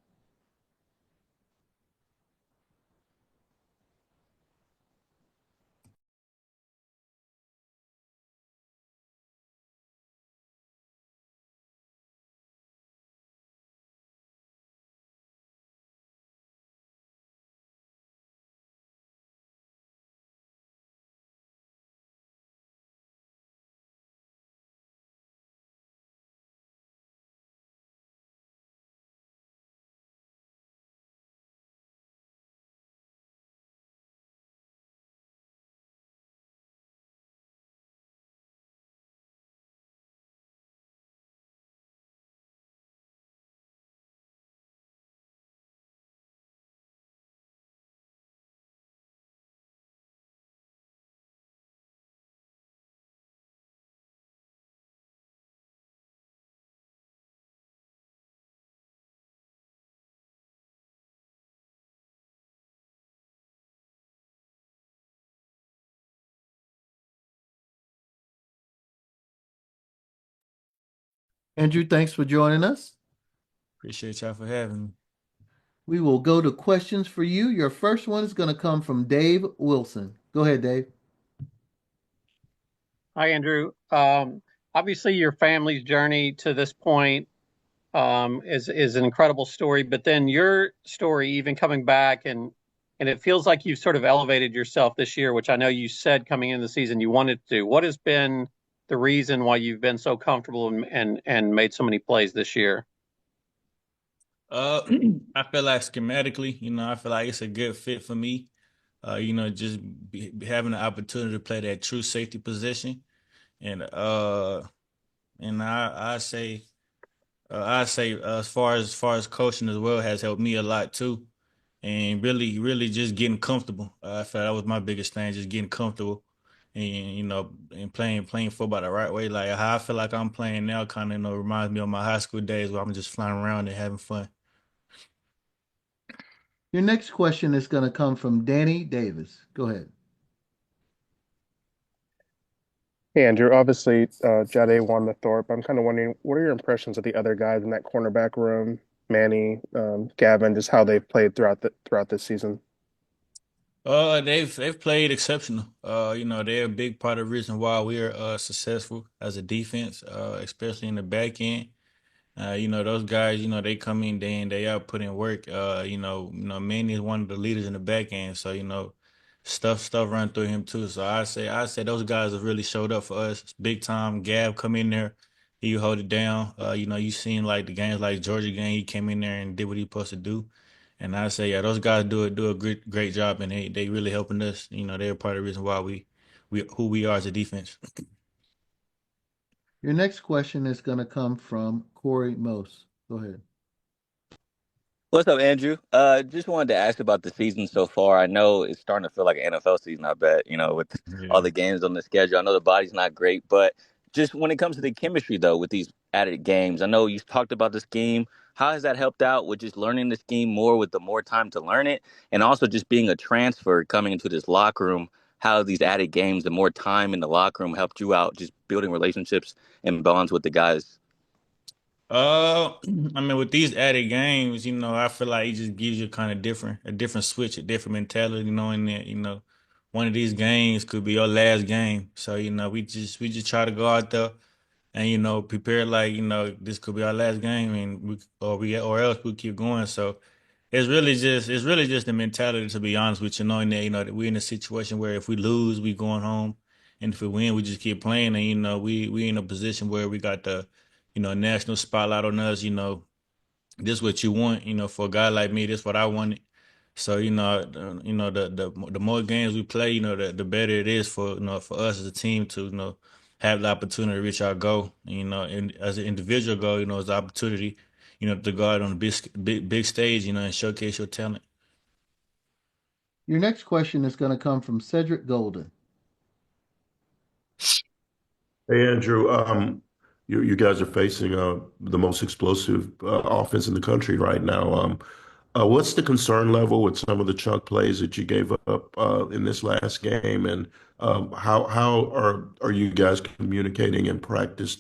Andrew, thanks for joining us. Appreciate y'all for having me. We will go to questions for you. Your first one is going to come from Dave Wilson. Go ahead, Dave. Hi, Andrew. Obviously, your family's journey to this point is an incredible story, but then your story, even coming back, and it feels like you've sort of elevated yourself this year, which I know you said coming into the season you wanted to do. What has been the reason why you've been so comfortable and made so many plays this year? Uh, I feel like schematically, I feel like it's a good fit for me. Just having the opportunity to play that true safety position, and I say as far as coaching as well has helped me a lot too, and really just getting comfortable. I felt that was my biggest thing, just getting comfortable, and playing football the right way. Like how I feel like I'm playing now, kind of reminds me of my high school days where I'm just flying around and having fun. Your next question is going to come from Danny Davis. Go ahead. Hey, Andrew. Obviously, Jahdae won the Thorpe. I'm kind of wondering, what are your impressions of the other guys in that cornerback room? Manny, Gavin, just how they've played throughout this season. They've played exceptional. They're a big part of the reason why we're successful as a defense, especially in the back end. Those guys, they come in day in, day out, put in work. Manny is one of the leaders in the back end, so stuff run through him too. So I say those guys have really showed up for us big time. Gav come in there, he hold it down. You seen like the games like Georgia game, he came in there and did what he supposed to do. And I say, yeah, those guys do a great job, and they really helping us. They're part of the reason why we who we are as a defense. Your next question is going to come from Corey Mose. Go ahead. What's up, Andrew? Just wanted to ask about the season so far. I know it's starting to feel like an NFL season, I bet, with all Yeah. the games on the schedule. I know the body's not great, but just when it comes to the chemistry, though, with these added games, I know you talked about the scheme. How has that helped out with just learning the scheme more with the more time to learn it? And also just being a transfer coming into this locker room, how have these added games, the more time in the locker room helped you out, just building relationships and bonds with the guys? Uh, I mean, with these added games, I feel like it just gives you kind of a different switch, a different mentality, knowing that, one of these games could be your last game. So, we just try to go out there and, prepare like, this could be our last game and or else we keep going. So it's really just the mentality, to be honest with you, knowing that, that we're in a situation where if we lose, we going home. And if we win, we just keep playing. And, we in a position where we got the, national spotlight on us. This what you want, for a guy like me, this what I wanted. So, the more games we play, the better it is for, for us as a team to, have the opportunity to reach our goal. And as an individual goal, it's an opportunity, to go out on a big stage, and showcase your talent. Your next question is going to come from Cedric Golden. Hey, Andrew. You guys are facing the most explosive offense in the country right now. What's the concern level with some of the chunk plays that you gave up in this last game, and how are you guys communicating in practice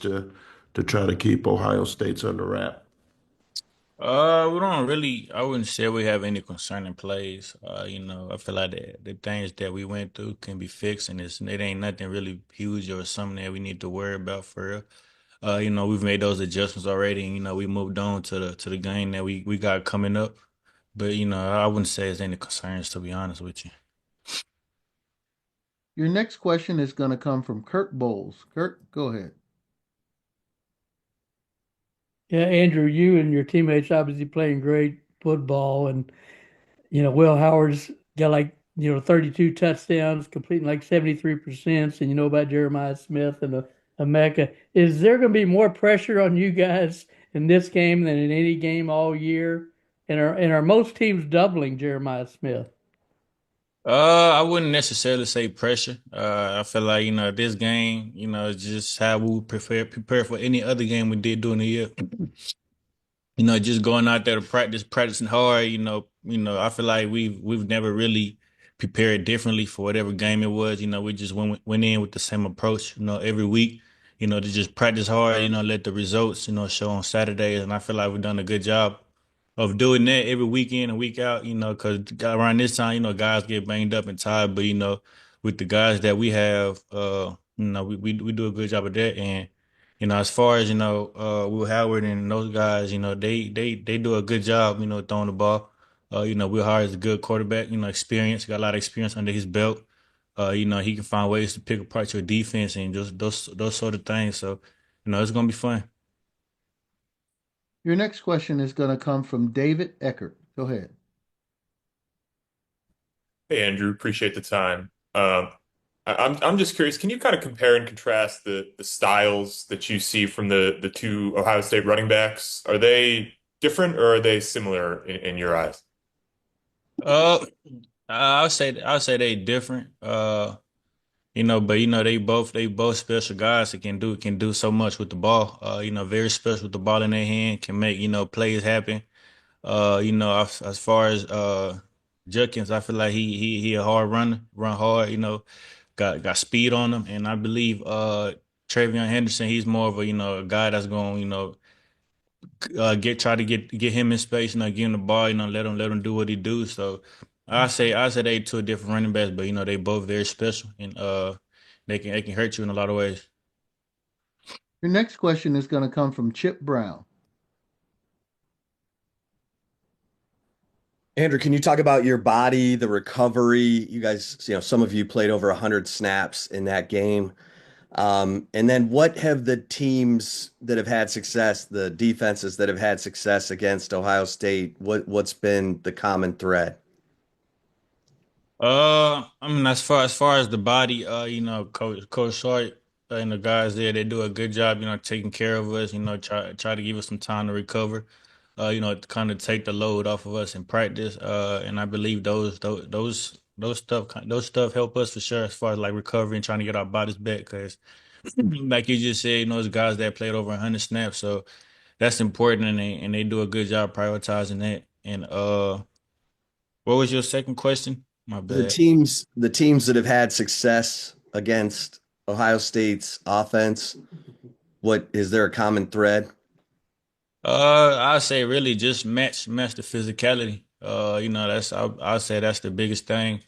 to try to keep Ohio State's under wrap? We don't really. I wouldn't say we have any concerning plays. I feel like the things that we went through can be fixed, and it ain't nothing really huge or something that we need to worry about for real. We've made those adjustments already, and we moved on to the game that we got coming up. But I wouldn't say there's any concerns, to be honest with you. Your next question is going to come from Kirk Bowles. Kirk, go ahead. Yeah, Andrew, you and your teammates obviously playing great football, and Will Howard's got 32 touchdowns, completing 73%, and you know about Jeremiah Smith and Emeka. Is there going to be more pressure on you guys in this game than in any game all year? And are most teams doubling Jeremiah Smith? I wouldn't necessarily say pressure. I feel like, this game, it's just how we would prepare for any other game we did during the year. Just going out there to practice, practicing hard, I feel like we've never really prepared differently for whatever game it was. We just went in with the same approach, every week, to just practice hard, let the results, show on Saturdays. And I feel like we've done a good job of doing that every weekend and week out, because around this time, guys get banged up and tired. But, with the guys that we have, we do a good job of that. And, as far as, Will Howard and those guys, they do a good job, throwing the ball. Will Howard is a good quarterback, experience, got a lot of experience under his belt. He can find ways to pick apart your defense and just those sort of things. So, it's gonna be fun. Your next question is going to come from David Eckert. Go ahead. Hey, Andrew, appreciate the time. I'm just curious, can you kind of compare and contrast the styles that you see from the two Ohio State running backs? Are they different or are they similar in your eyes? I'll say they different. But they both special guys that can do so much with the ball. Very special with the ball in their hand, can make, plays happen. As far as Judkins, I feel like he a hard runner, run hard, got speed on him. And I believe Travion Henderson, he's more of a guy that's going, try to get him in space, give him the ball, let him do what he do. So I say they two different running backs, but they both very special and they can hurt you in a lot of ways. Your next question is going to come from Chip Brown. Andrew, can you talk about your body, the recovery? You guys, some of you played over 100 snaps in that game. And then what have the teams that have had success, the defenses that have had success against Ohio State, what's been the common thread? As far as the body, Coach Short and the guys there, they do a good job, taking care of us, try to give us some time to recover, to kind of take the load off of us in practice. And I believe those stuff help us for sure as far as like recovery and trying to get our bodies back. Because like you just said, those guys that played over 100 snaps, so that's important, and they do a good job prioritizing that. And what was your second question? My The bad. teams that have had success against Ohio State's offense, what is there a common thread? I'd say really just match the physicality. I'll say that's the biggest thing.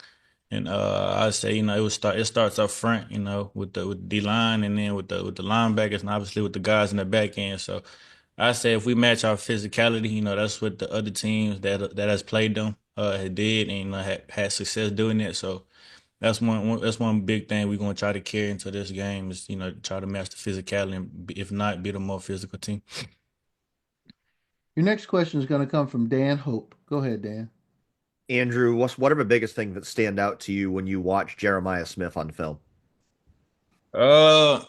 And I'd say, it starts up front, with D line, and then with the linebackers, and obviously with the guys in the back end. So I say if we match our physicality, that's what the other teams that has played them did, and had success doing it. So that's one big thing we're gonna try to carry into this game is, try to match the physicality, and if not, be the more physical team. Your next question is going to come from Dan Hope. Go ahead, Dan. Andrew, what are the biggest things that stand out to you when you watch Jeremiah Smith on film? Uh,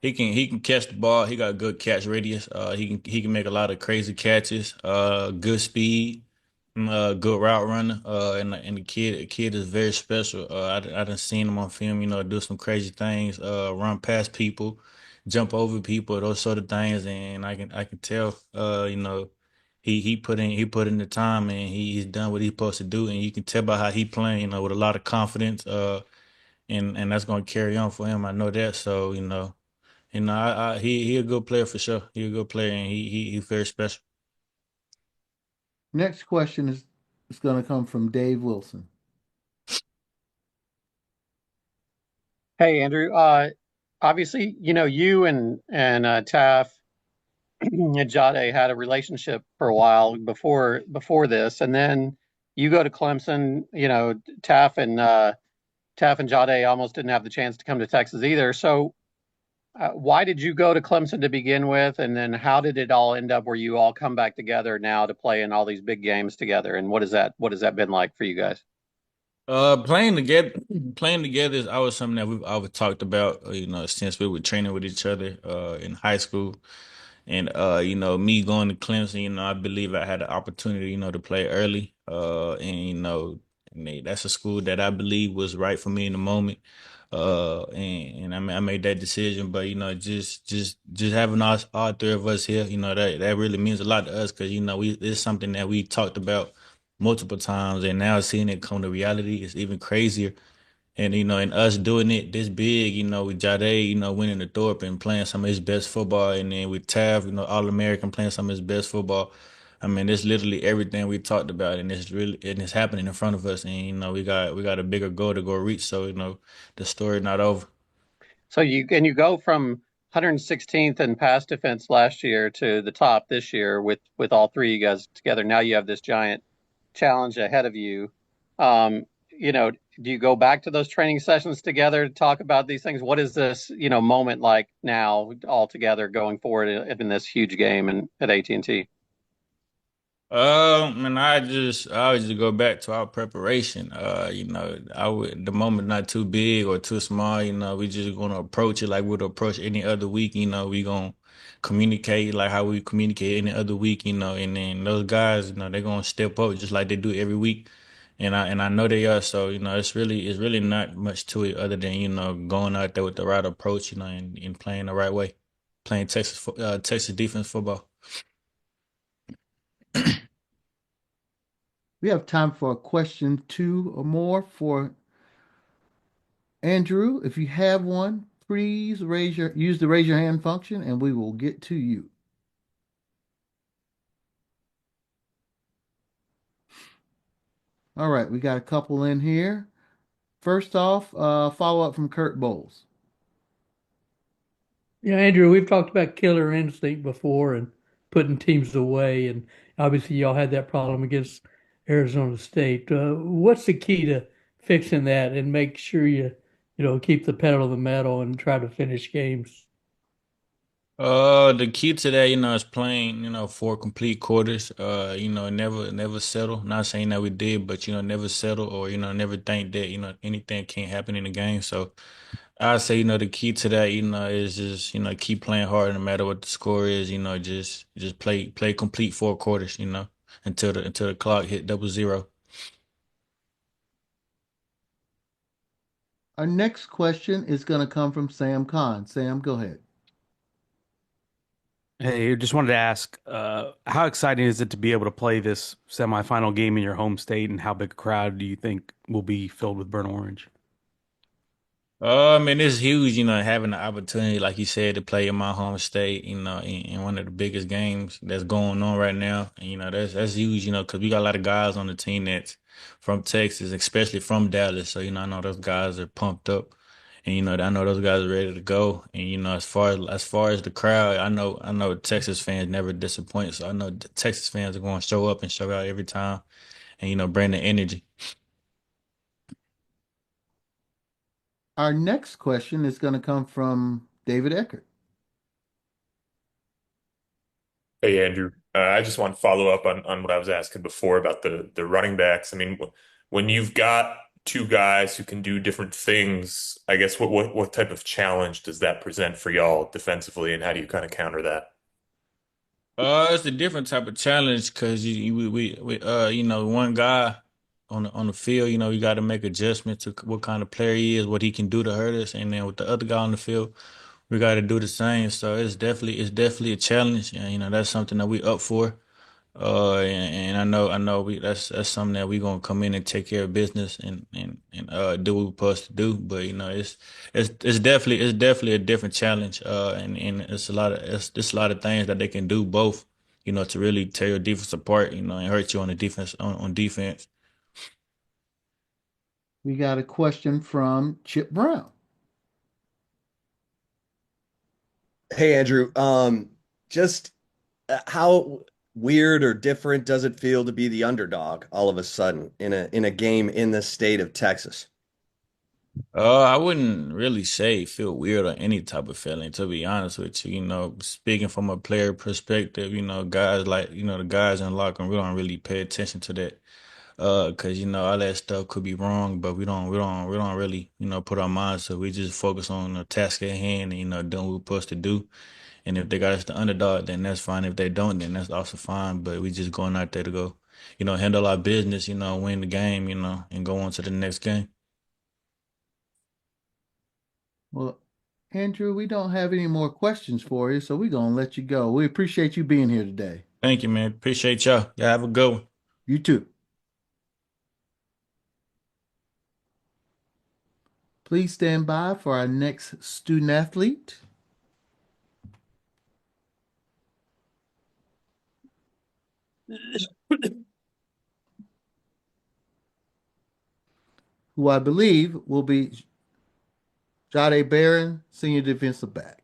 he can catch the ball. He got good catch radius. He can make a lot of crazy catches. Good speed. Good route runner. And the kid is very special. I done seen him on film. Do some crazy things. Run past people, jump over people, those sort of things. And I can tell. He put in the time, and he's done what he's supposed to do. And you can tell by how he playing. With a lot of confidence. And that's gonna carry on for him. I know that. So You know, he a good player for sure. He a good player, and he very special. Next question is going to come from Dave Wilson. Hey, Andrew. Obviously, you and Taaffe and Jahdae had a relationship for a while before this, and then you go to Clemson. Taaffe and Jahdae almost didn't have the chance to come to Texas either. So, why did you go to Clemson to begin with, and then how did it all end up where you all come back together now to play in all these big games together? And what has that been like for you guys? Playing together is always something that we've always talked about. Since we were training with each other in high school, and me going to Clemson, I believe I had the opportunity, to play early. And that's a school that I believe was right for me in the moment. And I made that decision. But just having all three of us here, that really means a lot to us because it's something that we talked about multiple times, and now seeing it come to reality is even crazier. And and us doing it this big, with Jahdae, winning the Thorpe and playing some of his best football, and then with Taaffe, All American playing some of his best football. I mean, it's literally everything we talked about, and it's happening in front of us. And we got a bigger goal to go reach. So the story not over. So you go from 116th in pass defense last year to the top this year with all three of you guys together. Now you have this giant challenge ahead of you. Do you go back to those training sessions together to talk about these things? What is this, moment like now all together going forward in this huge game at AT&T? And I always just go back to our preparation. The moment not too big or too small. We just gonna approach it like we'd approach any other week. We gonna communicate like how we communicate any other week. And then those guys, they're gonna step up just like they do every week. And I know they are. So it's really not much to it other than going out there with the right approach. And playing the right way, playing Texas defense football. We have time for a question, two or more for Andrew. If you have one, please use the raise your hand function and we will get to you. All right, we got a couple in here. First off, follow up from Kurt Bowles. Yeah, Andrew, we've talked about killer instinct before and putting teams away, and obviously y'all had that problem against Arizona State. What's the key to fixing that and make sure you keep the pedal to the metal and try to finish games? The key to that, is playing, four complete quarters. Never settle. Not saying that we did, but never settle or never think that anything can't happen in the game. So I say, the key to that, is just keep playing hard no matter what the score is. Just play complete four quarters. Until the clock hit 00. Our next question is going to come from Sam Khan. Sam, go ahead. Hey, just wanted to ask, how exciting is it to be able to play this semifinal game in your home state, and how big a crowd do you think will be filled with burnt orange? I mean, it's huge, having the opportunity, like you said, to play in my home state, in one of the biggest games that's going on right now. And, that's huge, because we got a lot of guys on the team that's from Texas, especially from Dallas. So, I know those guys are pumped up, and I know those guys are ready to go. And as far as the crowd, I know Texas fans never disappoint. So I know the Texas fans are going to show up and show out every time, and bring the energy. Our next question is going to come from David Eckert. Hey, Andrew. I just want to follow up on what I was asking before about the running backs. I mean, when you've got two guys who can do different things, I guess what type of challenge does that present for y'all defensively, and how do you kind of counter that? It's a different type of challenge because one guy on the field, you got to make adjustments to what kind of player he is, what he can do to hurt us, and then with the other guy on the field, we got to do the same. So it's definitely a challenge, and that's something that we up for. And I know that's something that we gonna come in and take care of business and do what we're supposed to do. But it's definitely a different challenge. And it's a lot of things that they can do both. To really tear your defense apart. And hurt you on the defense on defense. We got a question from Chip Brown. Hey, Andrew. Just how weird or different does it feel to be the underdog all of a sudden in a game in the state of Texas? I wouldn't really say feel weird or any type of feeling, to be honest with you. Speaking from a player perspective, guys like, the guys in the locker room, we don't really pay attention to that. 'Cause all that stuff could be wrong, but we don't really, put our minds to it. We just focus on the task at hand and, doing what we're supposed to do. And if they got us the underdog, then that's fine. If they don't, then that's also fine. But we just going out there to go, handle our business, win the game, and go on to the next game. Well, Andrew, we don't have any more questions for you, so we're going to let you go. We appreciate you being here today. Thank you, man. Appreciate y'all. Y'all have a good one. You too. Please stand by for our next student athlete. Who I believe will be Jahdae Barron, senior defensive back.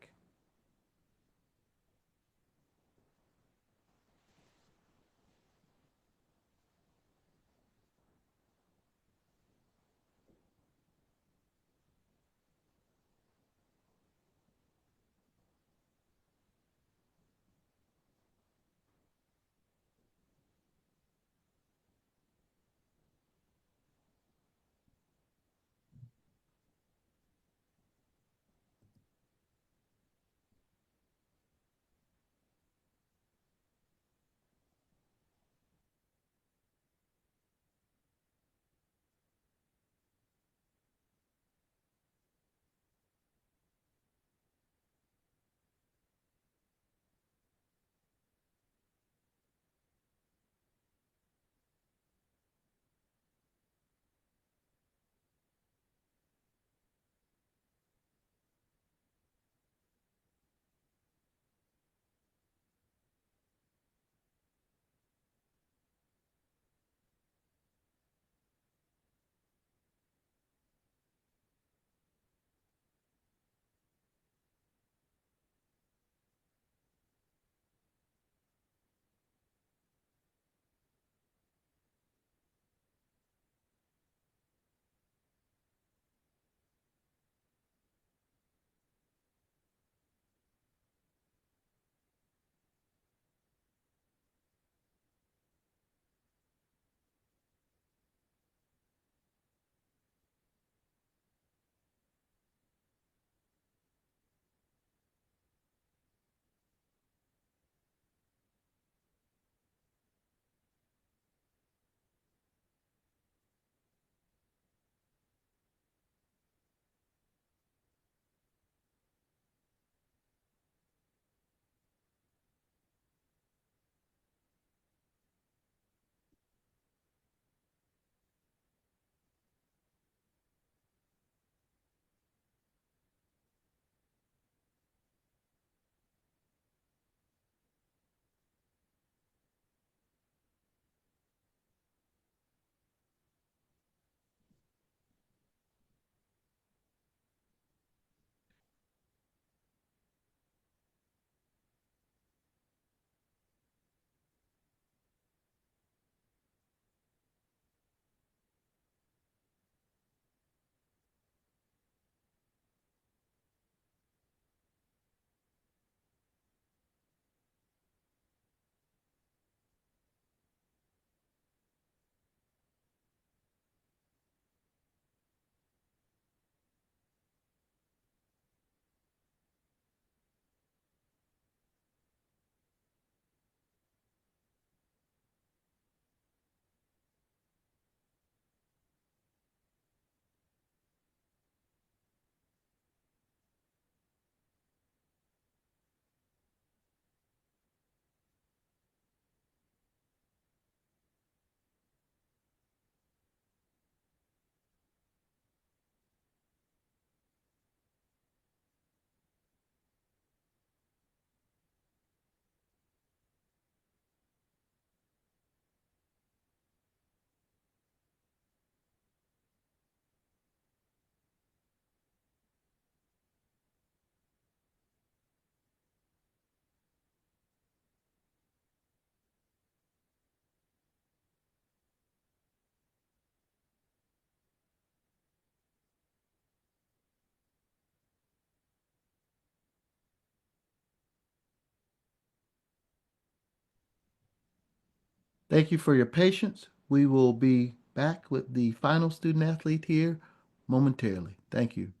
Thank you for your patience. We will be back with the final student athlete here momentarily. Thank you.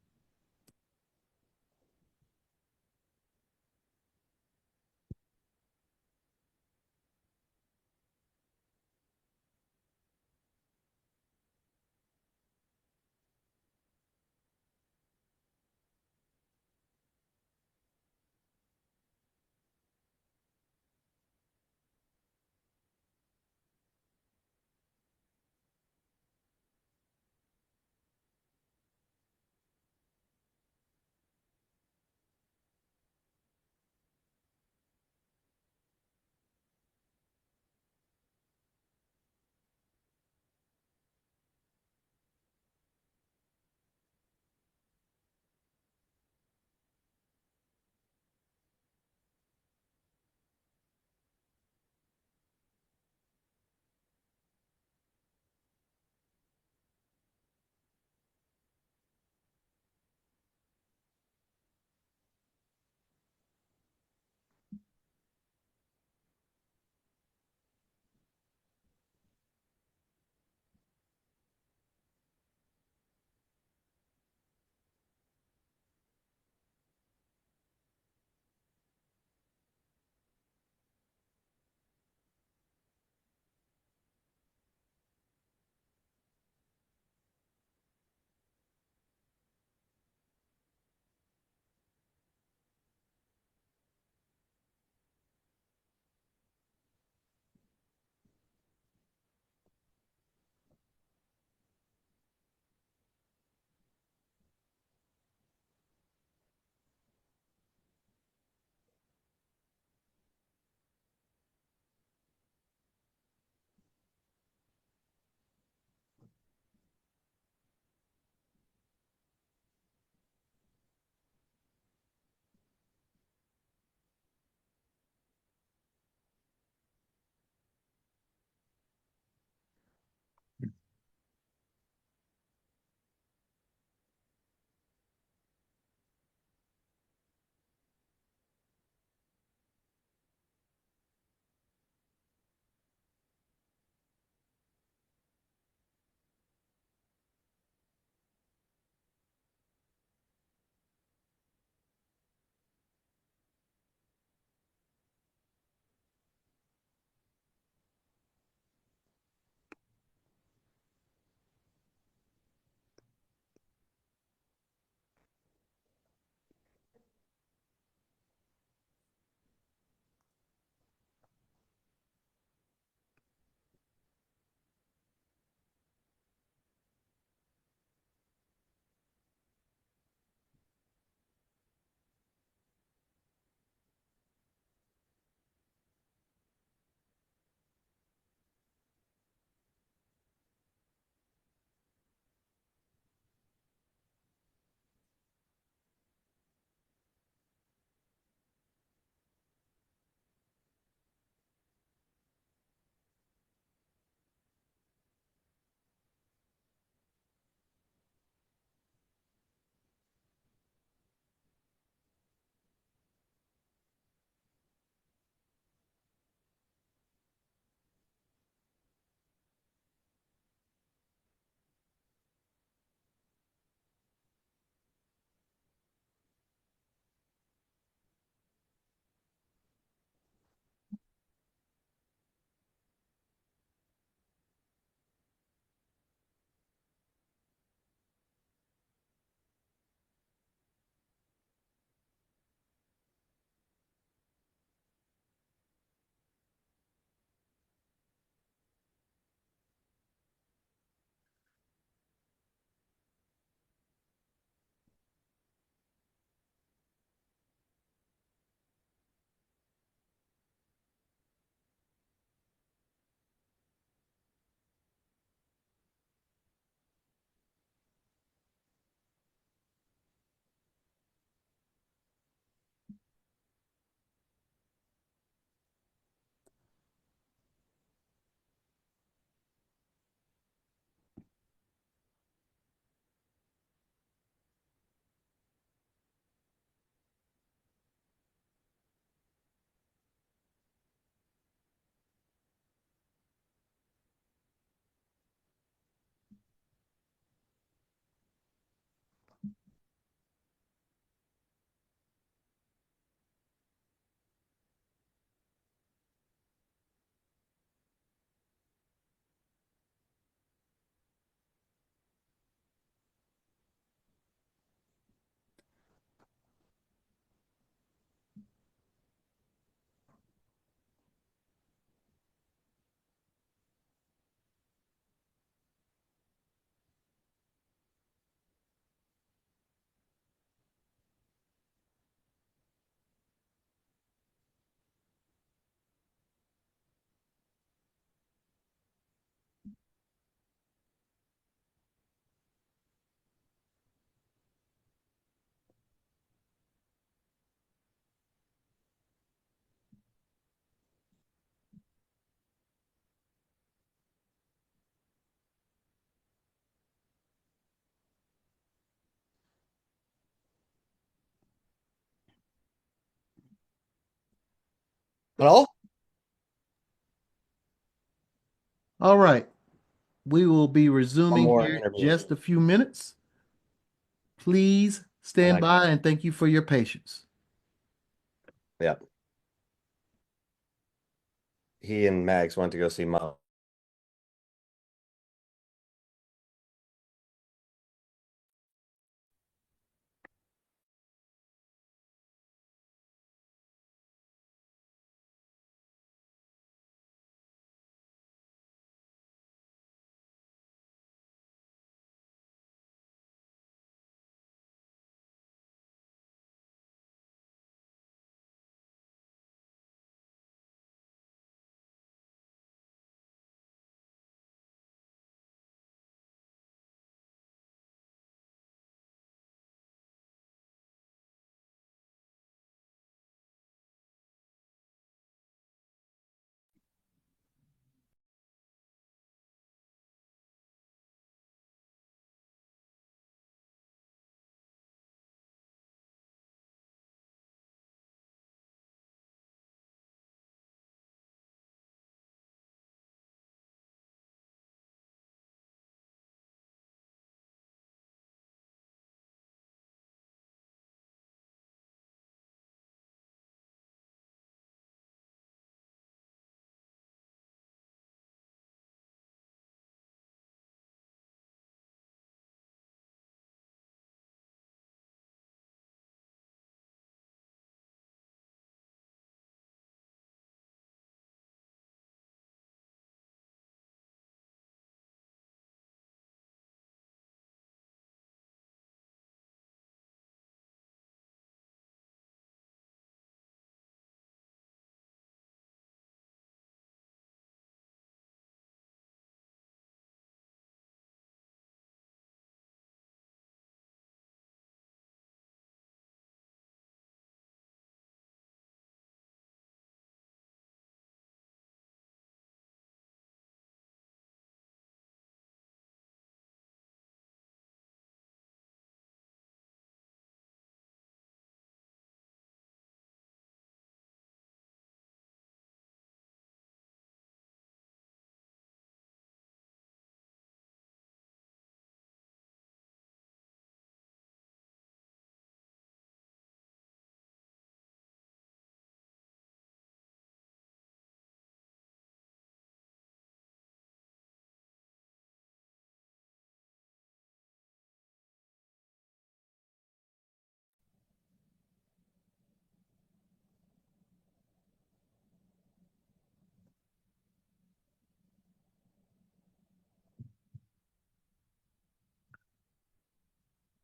Hello? All right. We will be One resuming more here in interview. just a few minutes. Please stand by and thank you for your patience. Yeah. He and Max went to go see Mo.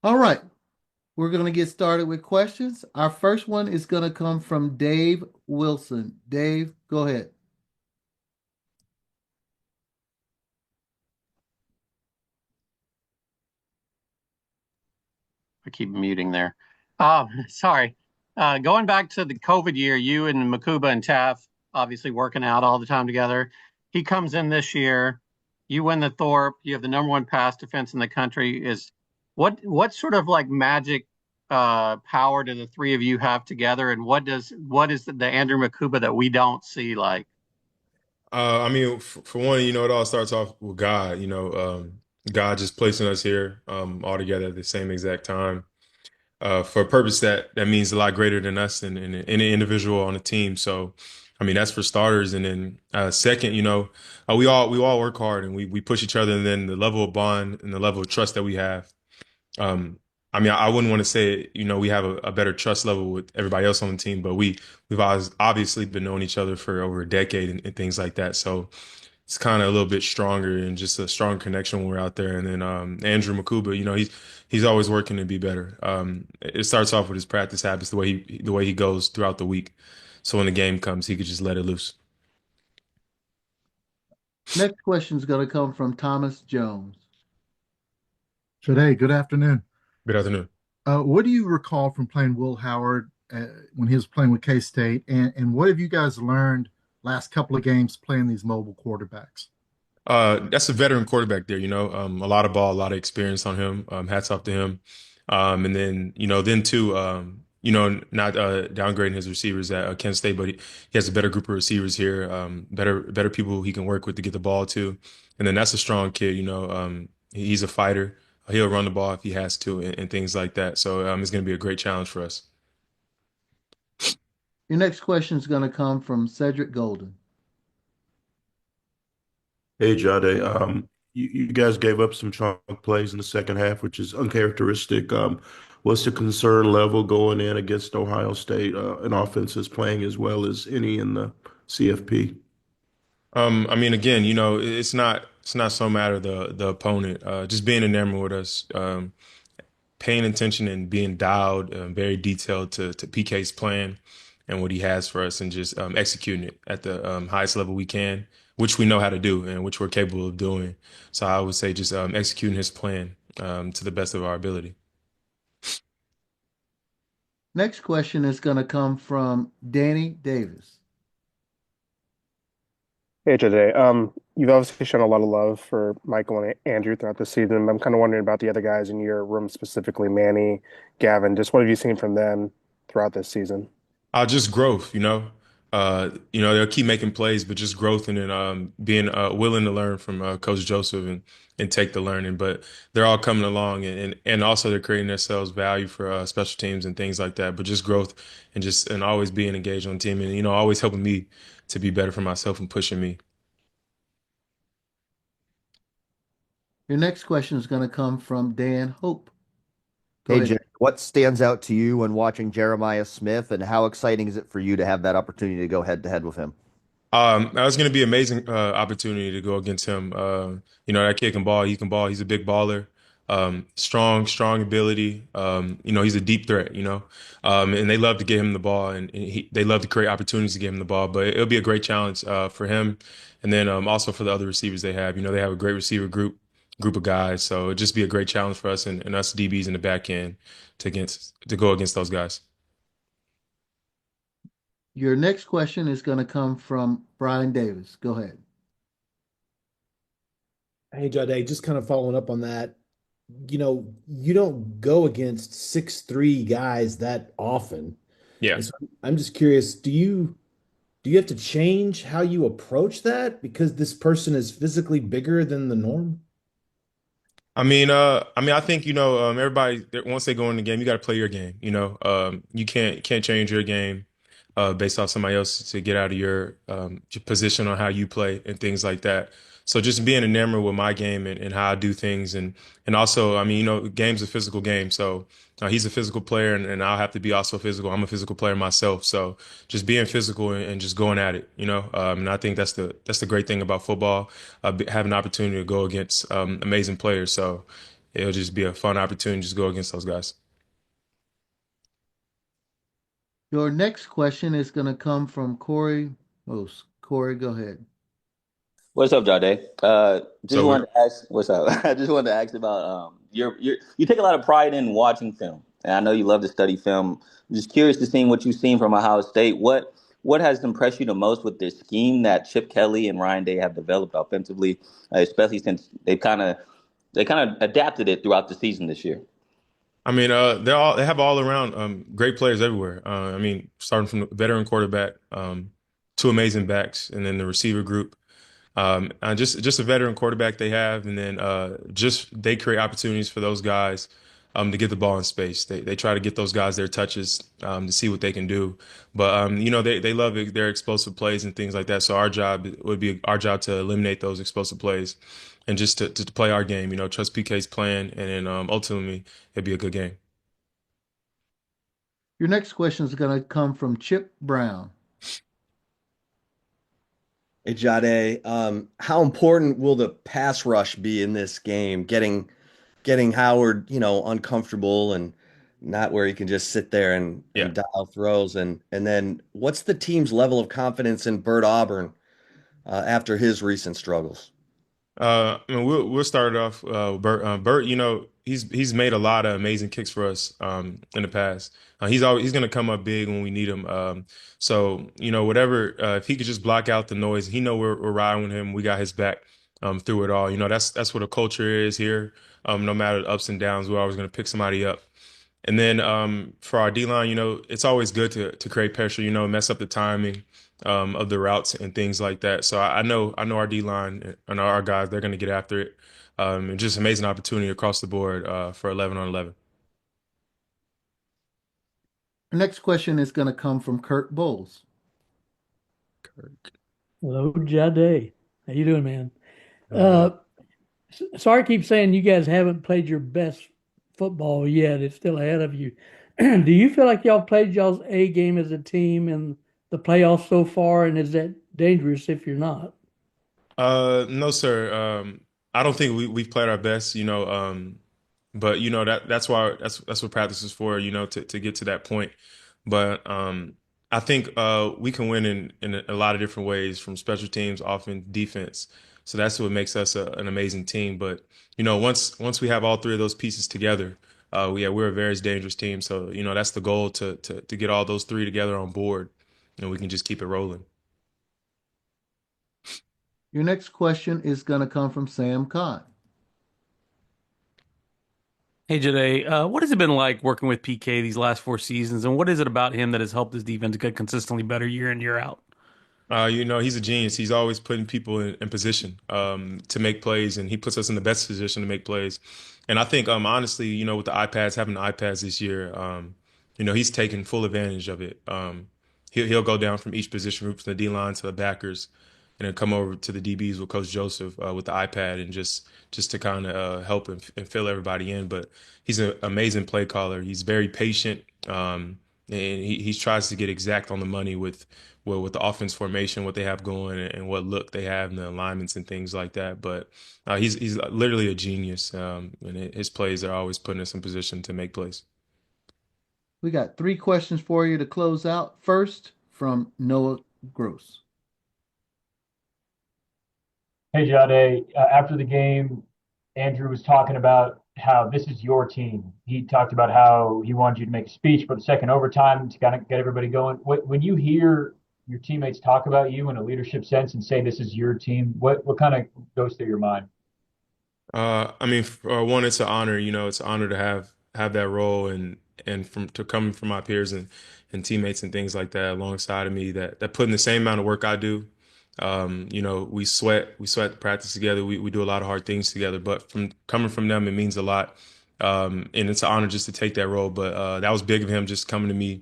All right. We're going to get started with questions. Our first one is going to come from Dave Wilson. Dave, go ahead. I keep muting there. Sorry. Going back to the COVID year, you and Mukuba and Taaffe obviously working out all the time together. He comes in this year. You win the Thorpe. You have the number one pass defense in the country. What sort of like magic power do the three of you have together, and what is the Andrew Mukuba that we don't see like? I mean, for one, it all starts off with God. God just placing us here all together at the same exact time for a purpose that means a lot greater than us and any individual on the team. So, I mean, that's for starters. And then second, we all work hard and we push each other. And then the level of bond and the level of trust that we have. Um, I mean, I wouldn't want to say, we have a better trust level with everybody else on the team, but we've always obviously been knowing each other for over a decade and things like that. So it's kind of a little bit stronger and just a strong connection when we're out there. And then Andrew Mukuba, he's always working to be better. It starts off with his practice habits, the way he goes throughout the week. So when the game comes, he could just let it loose. Next question is going to come from Thomas Jones. Jahdae, good afternoon. Good afternoon. What do you recall from playing Will Howard when he was playing with K-State, and what have you guys learned last couple of games playing these mobile quarterbacks? That's a veteran quarterback there, a lot of ball, a lot of experience on him. Hats off to him. And then, then too, not downgrading his receivers at Kent State, but he has a better group of receivers here, better people he can work with to get the ball to. And then that's a strong kid, he's a fighter. He'll run the ball if he has to and things like that. So it's going to be a great challenge for us. Your next question is going to come from Cedric Golden. Hey, Jahdae. You guys gave up some chunk plays in the second half, which is uncharacteristic. What's the concern level going in against Ohio State? An offense is playing as well as any in the CFP. I mean, again, it's not so matter the opponent, just being enamored with us, paying attention and being dialed, very detailed to PK's plan and what he has for us, and just executing it at the highest level we can, which we know how to do and which we're capable of doing. So I would say just executing his plan to the best of our ability. Next question is going to come from Danny Davis. Hey, today. You've obviously shown a lot of love for Michael and Andrew throughout the season. I'm kind of wondering about the other guys in your room, specifically Manny, Gavin. Just what have you seen from them throughout this season? Just growth, they'll keep making plays, but just growth, and then being willing to learn from Coach Joseph and take the learning. But they're all coming along, and also they're creating themselves value for special teams and things like that. But just growth and always being engaged on the team, and always helping me to be better for myself and pushing me. Your next question is going to come from Dan Hope. Go Hey, ahead. Jay, what stands out to you when watching Jeremiah Smith, and how exciting is it for you to have that opportunity to go head to head with him? That was going to be an amazing opportunity to go against him. That kid can ball. He can ball. He's a big baller. Strong ability. He's a deep threat. And they love to get him the ball, and they love to create opportunities to get him the ball. But it'll be a great challenge for him, and then also for the other receivers they have. They have a great receiver group of guys. So it'll just be a great challenge for us and us DBs in the back end to go against those guys. Your next question is going to come from Brian Davis. Go ahead. Hey, Jahdae, just kind of following up on that. You don't go against 6'3" guys that often. Yeah. And so I'm just curious, do you have to change how you approach that because this person is physically bigger than the norm? I think everybody once they go in the game, you got to play your game. You can't change your game based off somebody else to get out of your position on how you play and things like that. So just being enamored with my game and how I do things, and also, game's a physical game. So he's a physical player, and I'll have to be also physical. I'm a physical player myself. So just being physical and just going at it, and I think that's the great thing about football, having an opportunity to go against amazing players. So it'll just be a fun opportunity to just go against those guys. Your next question is going to come from Corey Most. Corey, go ahead. What's up, Jahdae? Just So wanted to ask. What's up? I just wanted to ask about you take a lot of pride in watching film, and I know you love to study film. I'm just curious to see what you've seen from Ohio State. What has impressed you the most with this scheme that Chip Kelly and Ryan Day have developed offensively, especially since they kind of adapted it throughout the season this year? They have all around great players everywhere. Starting from the veteran quarterback, two amazing backs, and then the receiver group. And just a veteran quarterback they have, and then just they create opportunities for those guys to get the ball in space. They try to get those guys their touches to see what they can do. But they love their explosive plays and things like that. So it would be our job to eliminate those explosive plays and just to play our game. Trust PK's plan, and then ultimately it'd be a good game. Your next question is going to come from Chip Brown. Hey, Jahdae, how important will the pass rush be in this game? Getting Howard, uncomfortable and not where he can just sit there and dial throws. And then what's the team's level of confidence in Bert Auburn after his recent struggles? We'll start it off. Bert, he's made a lot of amazing kicks for us in the past. He's going to come up big when we need him. So whatever, if he could just block out the noise, he know we're riding with him. We got his back through it all. That's what a culture is here. No matter the ups and downs, we're always going to pick somebody up And then for our D line, it's always good to create pressure, mess up the timing of the routes and things like that. So I know our D line and our guys, they're going to get after it. And just amazing opportunity across the board for 11 on 11. Our next question is going to come from Kurt Bowles. Hello, Jahdae. How you doing, man? Sorry, I keep saying you guys haven't played your best football yet. It's still ahead of you. Do you feel like y'all played y'all's A game as a team in the playoffs so far? And is that dangerous if you're not? No, sir. I don't think we've played our best, but that's what practice is for, to get to that point. But I think we can win in a lot of different ways, from special teams, offense, defense. So that's what makes us an amazing team. But once we have all three of those pieces together, we're a very dangerous team. So that's the goal, to get all those three together on board, and we can just keep it rolling. Your next question is going to come from Sam Cott. Hey, Jahdae, what has it been like working with PK these last 4 seasons, and what is it about him that has helped this defense get consistently better year in, year out? He's a genius. He's always putting people in position to make plays, and he puts us in the best position to make plays. And I think, honestly, with the iPads, having the iPads this year, he's taken full advantage of it. He'll go down from each position group, from the D line to the backers, and then come over to the DBs with Coach Joseph with the iPad, and just to kind of help and fill everybody in. But he's an amazing play caller. He's very patient, and he tries to get exact on the money with the offense formation, what they have going, and what look they have, and the alignments and things like that. But he's literally a genius, and his plays are always putting us in position to make plays. We got 3 questions for you to close out. First, from Noah Gross. Hey, Jahdae. After the game, Andrew was talking about how this is your team. He talked about how he wanted you to make a speech for the second overtime to kind of get everybody going. When you hear your teammates talk about you in a leadership sense and say this is your team, what kind of goes through your mind? I mean, for one, it's an honor. It's an honor to have that role, and to come from my peers and teammates and things like that alongside of me that put in the same amount of work I do. We sweat the practice together. We do a lot of hard things together. But coming from them, it means a lot. And it's an honor just to take that role. But that was big of him, just coming to me,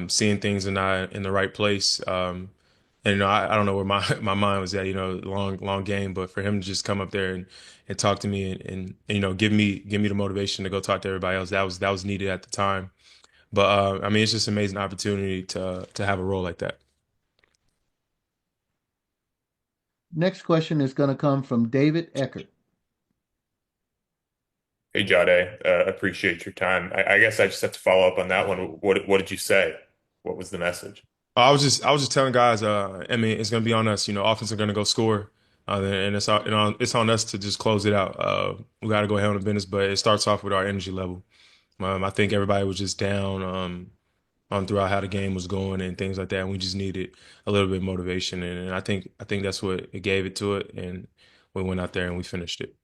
seeing things in the right place. And I don't know where my mind was at, long game, but for him to just come up there and talk to me and give me the motivation to go talk to everybody else, that was needed at the time. But I mean, it's just an amazing opportunity to have a role like that. Next question is going to come from David Eckert. Hey, Jahdae, appreciate your time. I guess I just have to follow up on that one. What did you say? What was the message? I was just telling guys, I mean, it's going to be on us. Offense are going to go score, and it's on us to just close it out. We got to go handle business, but it starts off with our energy level. I think everybody was just down on throughout how the game was going and things like that, and we just needed a little bit of motivation, and I think that's what it gave it to it, and we went out there and we finished it.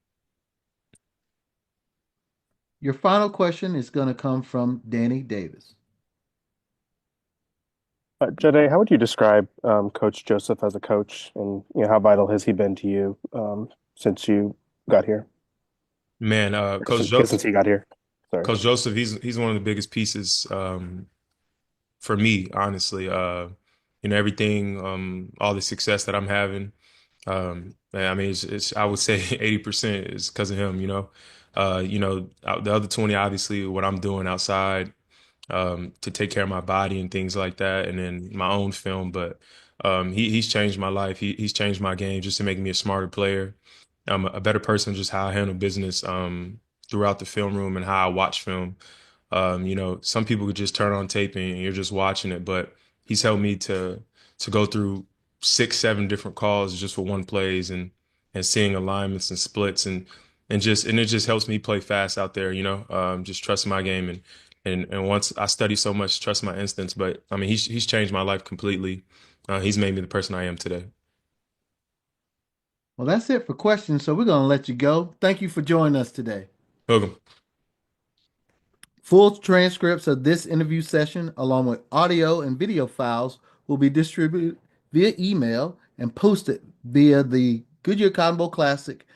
Your final question is going to come from Danny Davis. Jahdae, how would you describe Coach Joseph as a coach, and how vital has he been to you since you got here? Man, Coach Joseph, since he got here. Sorry. Coach Joseph, he's one of the biggest pieces for me, honestly. Everything, all the success that I'm having. I mean, it's I would say 80% is because of him. The other 20, obviously, what I'm doing outside. To take care of my body and things like that, and then my own film. But he's changed my life. He's changed my game just to make me a smarter player. I'm a better person, just how I handle business throughout the film room and how I watch film. Some people could just turn on tape and you're just watching it, but he's helped me to go through 6, 7 different calls just for one plays and seeing alignments and splits and it just helps me play fast out there. Just trusting my game and once I study so much, trust my instincts. But I mean, he's changed my life completely. He's made me the person I am today. Well, that's it for questions. So we're going to let you go. Thank you for joining us today. Welcome. Full transcripts of this interview session, along with audio and video files, will be distributed via email and posted via the Goodyear Cotton Bowl Classic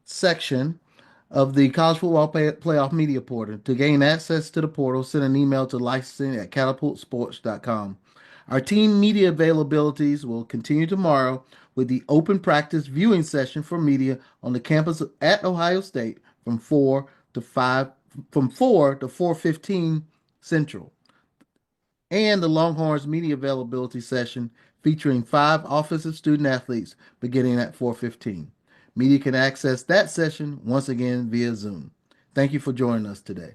section of the College Football Playoff Media Portal. To gain access to the portal, send an email to licensing@catapultsports.com. Our team media availabilities will continue tomorrow with the open practice viewing session for media on the campus at Ohio State from 4 to 4:15 Central, and the Longhorns media availability session featuring 5 offensive student athletes beginning at 4:15. Media can access that session once again via Zoom. Thank you for joining us today.